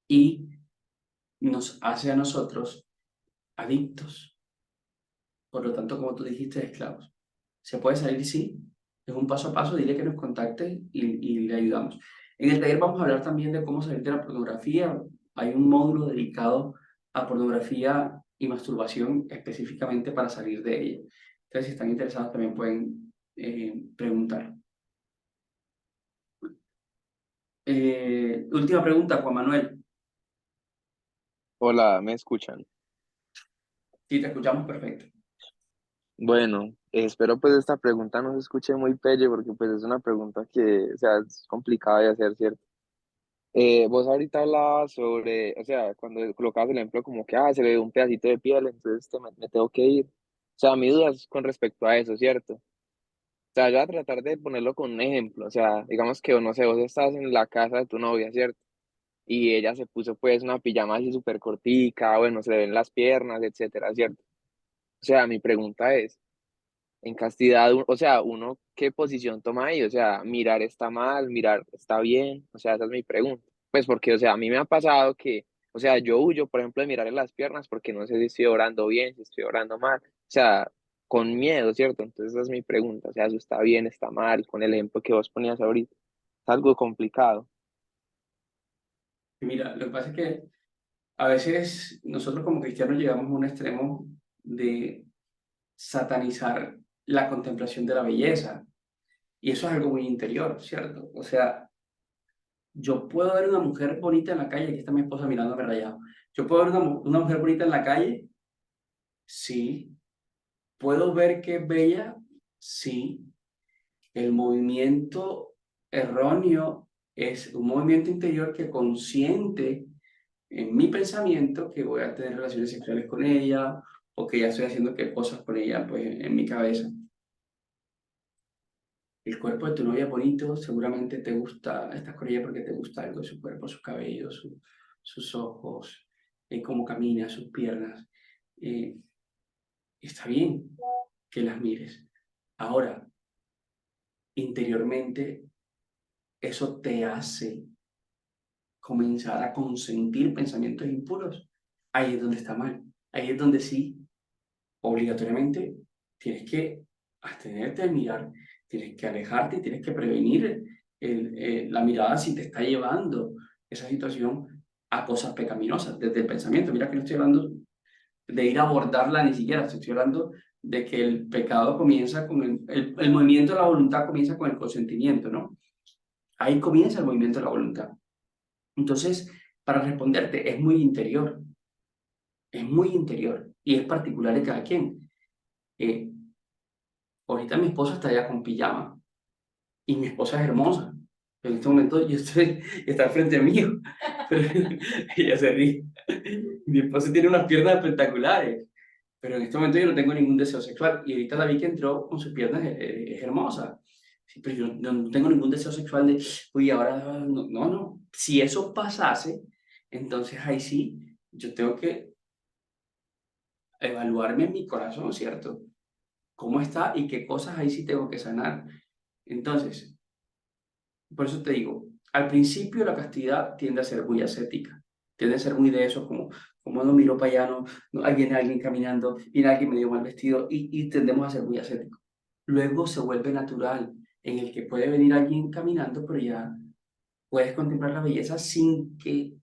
y nos hace a nosotros adictos. Por lo tanto, como tú dijiste, esclavos. ¿Se puede salir? Sí. Es un paso a paso, dile que nos contacte y le ayudamos. En el taller vamos a hablar también de cómo salir de la pornografía. Hay un módulo dedicado a pornografía y masturbación específicamente para salir de ella. Entonces, si están interesados, también pueden preguntar. Última pregunta, Juan Manuel. Hola, ¿me escuchan? Sí, te escuchamos perfecto. Bueno, espero pues esta pregunta no se escuche muy pelle porque pues es una pregunta que, o sea, es complicada de hacer, ¿cierto? Vos ahorita hablabas sobre, o sea, cuando colocabas el ejemplo como que, se le ve un pedacito de piel, entonces me tengo que ir. O sea, mi duda es con respecto a eso, ¿cierto? O sea, yo voy a tratar de ponerlo con un ejemplo, o sea, digamos que, no sé, vos estás en la casa de tu novia, ¿cierto? Y ella se puso pues una pijama así súper cortica, bueno, se le ven las piernas, etcétera, ¿cierto? O sea, mi pregunta es, en castidad, o sea, uno, ¿qué posición toma ahí? O sea, mirar está mal, mirar está bien, o sea, esa es mi pregunta. Pues porque, o sea, a mí me ha pasado que, o sea, yo huyo, por ejemplo, de mirarle las piernas porque no sé si estoy orando bien, si estoy orando mal, o sea, con miedo, ¿cierto? Entonces esa es mi pregunta, o sea, eso está bien, está mal, con el ejemplo que vos ponías ahorita. Es algo complicado. Y mira, lo que pasa es que a veces nosotros como cristianos llegamos a un extremo de satanizar la contemplación de la belleza. Y eso es algo muy interior, ¿cierto? O sea, yo puedo ver una mujer bonita en la calle, aquí está mi esposa mirándome rayado, Yo puedo ver una mujer bonita en la calle, sí. ¿Puedo ver que es bella? Sí. El movimiento erróneo es un movimiento interior que consiente en mi pensamiento que voy a tener relaciones sexuales con ella o que ya estoy haciendo qué cosas con ella pues, en mi cabeza. El cuerpo de tu novia es bonito, seguramente te gusta, estás con ella porque te gusta algo de su cuerpo, su cabello, sus ojos, cómo camina, sus piernas. Está bien que las mires. Ahora, interiormente, eso te hace comenzar a consentir pensamientos impuros. Ahí es donde está mal. Ahí es donde sí, obligatoriamente, tienes que abstenerte de mirar, tienes que alejarte y tienes que prevenir la mirada si te está llevando esa situación a cosas pecaminosas desde el pensamiento. Mira que no estoy hablando de ir a abordarla ni siquiera, estoy hablando de que el pecado comienza con el movimiento de la voluntad comienza con el consentimiento, ¿no? Ahí comienza el movimiento de la voluntad. Entonces, para responderte, es muy interior y es particular de cada quien. Ahorita mi esposa está allá con pijama y mi esposa es hermosa. Pero en este momento está frente a mí, pero ella se ríe. Mi esposa tiene unas piernas espectaculares, pero en este momento yo no tengo ningún deseo sexual. Y ahorita la vi que entró con sus piernas, es hermosa. Sí, pero yo no tengo ningún deseo sexual de, uy, ahora no, no, no. Si eso pasase, entonces ahí sí, yo tengo que evaluarme en mi corazón, ¿cierto? ¿Cómo está y qué cosas ahí sí tengo que sanar? Entonces, por eso te digo, al principio la castidad tiende a ser muy ascética, tiende a ser muy de eso, como no miro para allá, ahí viene alguien caminando, viene alguien medio mal vestido y tendemos a ser muy ascéticos. Luego se vuelve natural, en el que puede venir alguien caminando, pero ya puedes contemplar la belleza sin que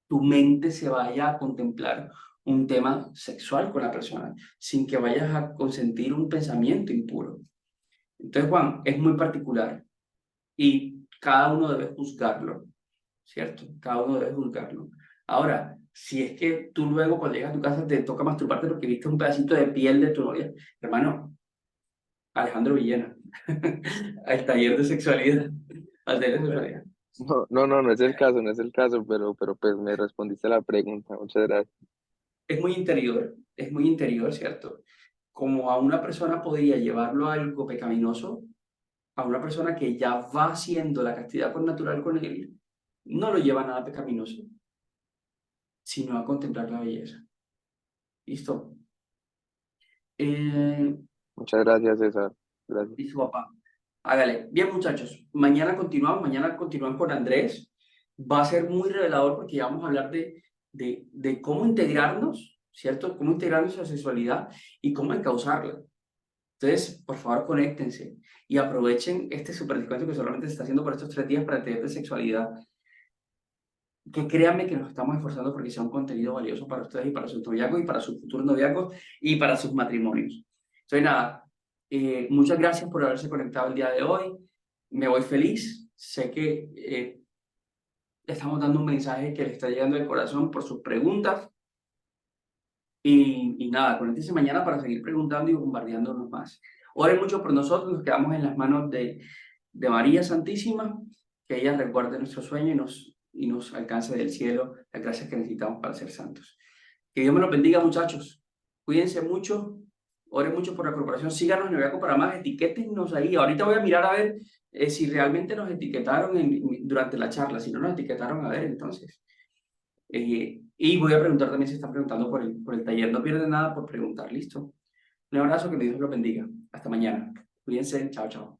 tu mente se vaya a contemplar un tema sexual con la persona, sin que vayas a consentir un pensamiento impuro. Entonces, Juan, es muy particular y cada uno debe juzgarlo, ¿cierto? Cada uno debe juzgarlo. Ahora, si es que tú luego cuando llegas a tu casa te toca masturbarte porque viste un pedacito de piel de tu novia, hermano, Alejandro Villena, al taller de sexualidad, al taller de sexualidad. No es el caso, no es el caso, pero pues me respondiste la pregunta, muchas gracias. Es muy interior, ¿cierto? Como a una persona podría llevarlo a algo pecaminoso, a una persona que ya va haciendo la castidad por natural con él, no lo lleva a nada pecaminoso, sino a contemplar la belleza. ¿Listo? Muchas gracias, César. Gracias. Listo, papá. Hágale. Bien, muchachos, mañana continúan con Andrés. Va a ser muy revelador porque ya vamos a hablar de cómo integrarnos, ¿cierto? Cómo integrarnos a la sexualidad y cómo encauzarla. Entonces, por favor, conéctense y aprovechen este super descuento que solamente se está haciendo por estos 3 días para el taller de sexualidad. Que créanme que nos estamos esforzando porque sea un contenido valioso para ustedes y para sus noviazgos y para sus futuros noviazgos y para sus matrimonios. Entonces, nada, muchas gracias por haberse conectado el día de hoy. Me voy feliz. Sé que le estamos dando un mensaje que le está llegando del corazón por sus preguntas. Y nada, conéctense mañana para seguir preguntando y bombardeándonos más. Oren mucho por nosotros, nos quedamos en las manos de María Santísima, que ella resguarde nuestro sueño y nos alcance del cielo las gracias que necesitamos para ser santos. Que Dios me los bendiga, muchachos. Cuídense mucho, oren mucho por la corporación, síganos en Noviazgo para Más, etiquétennos ahí. Ahorita voy a mirar a ver si realmente nos etiquetaron durante la charla. Si no nos etiquetaron, a ver entonces. Y voy a preguntar también si están preguntando por el taller. No pierden nada por preguntar, ¿listo? Un abrazo, que Dios los bendiga. Hasta mañana. Cuídense, chao, chao.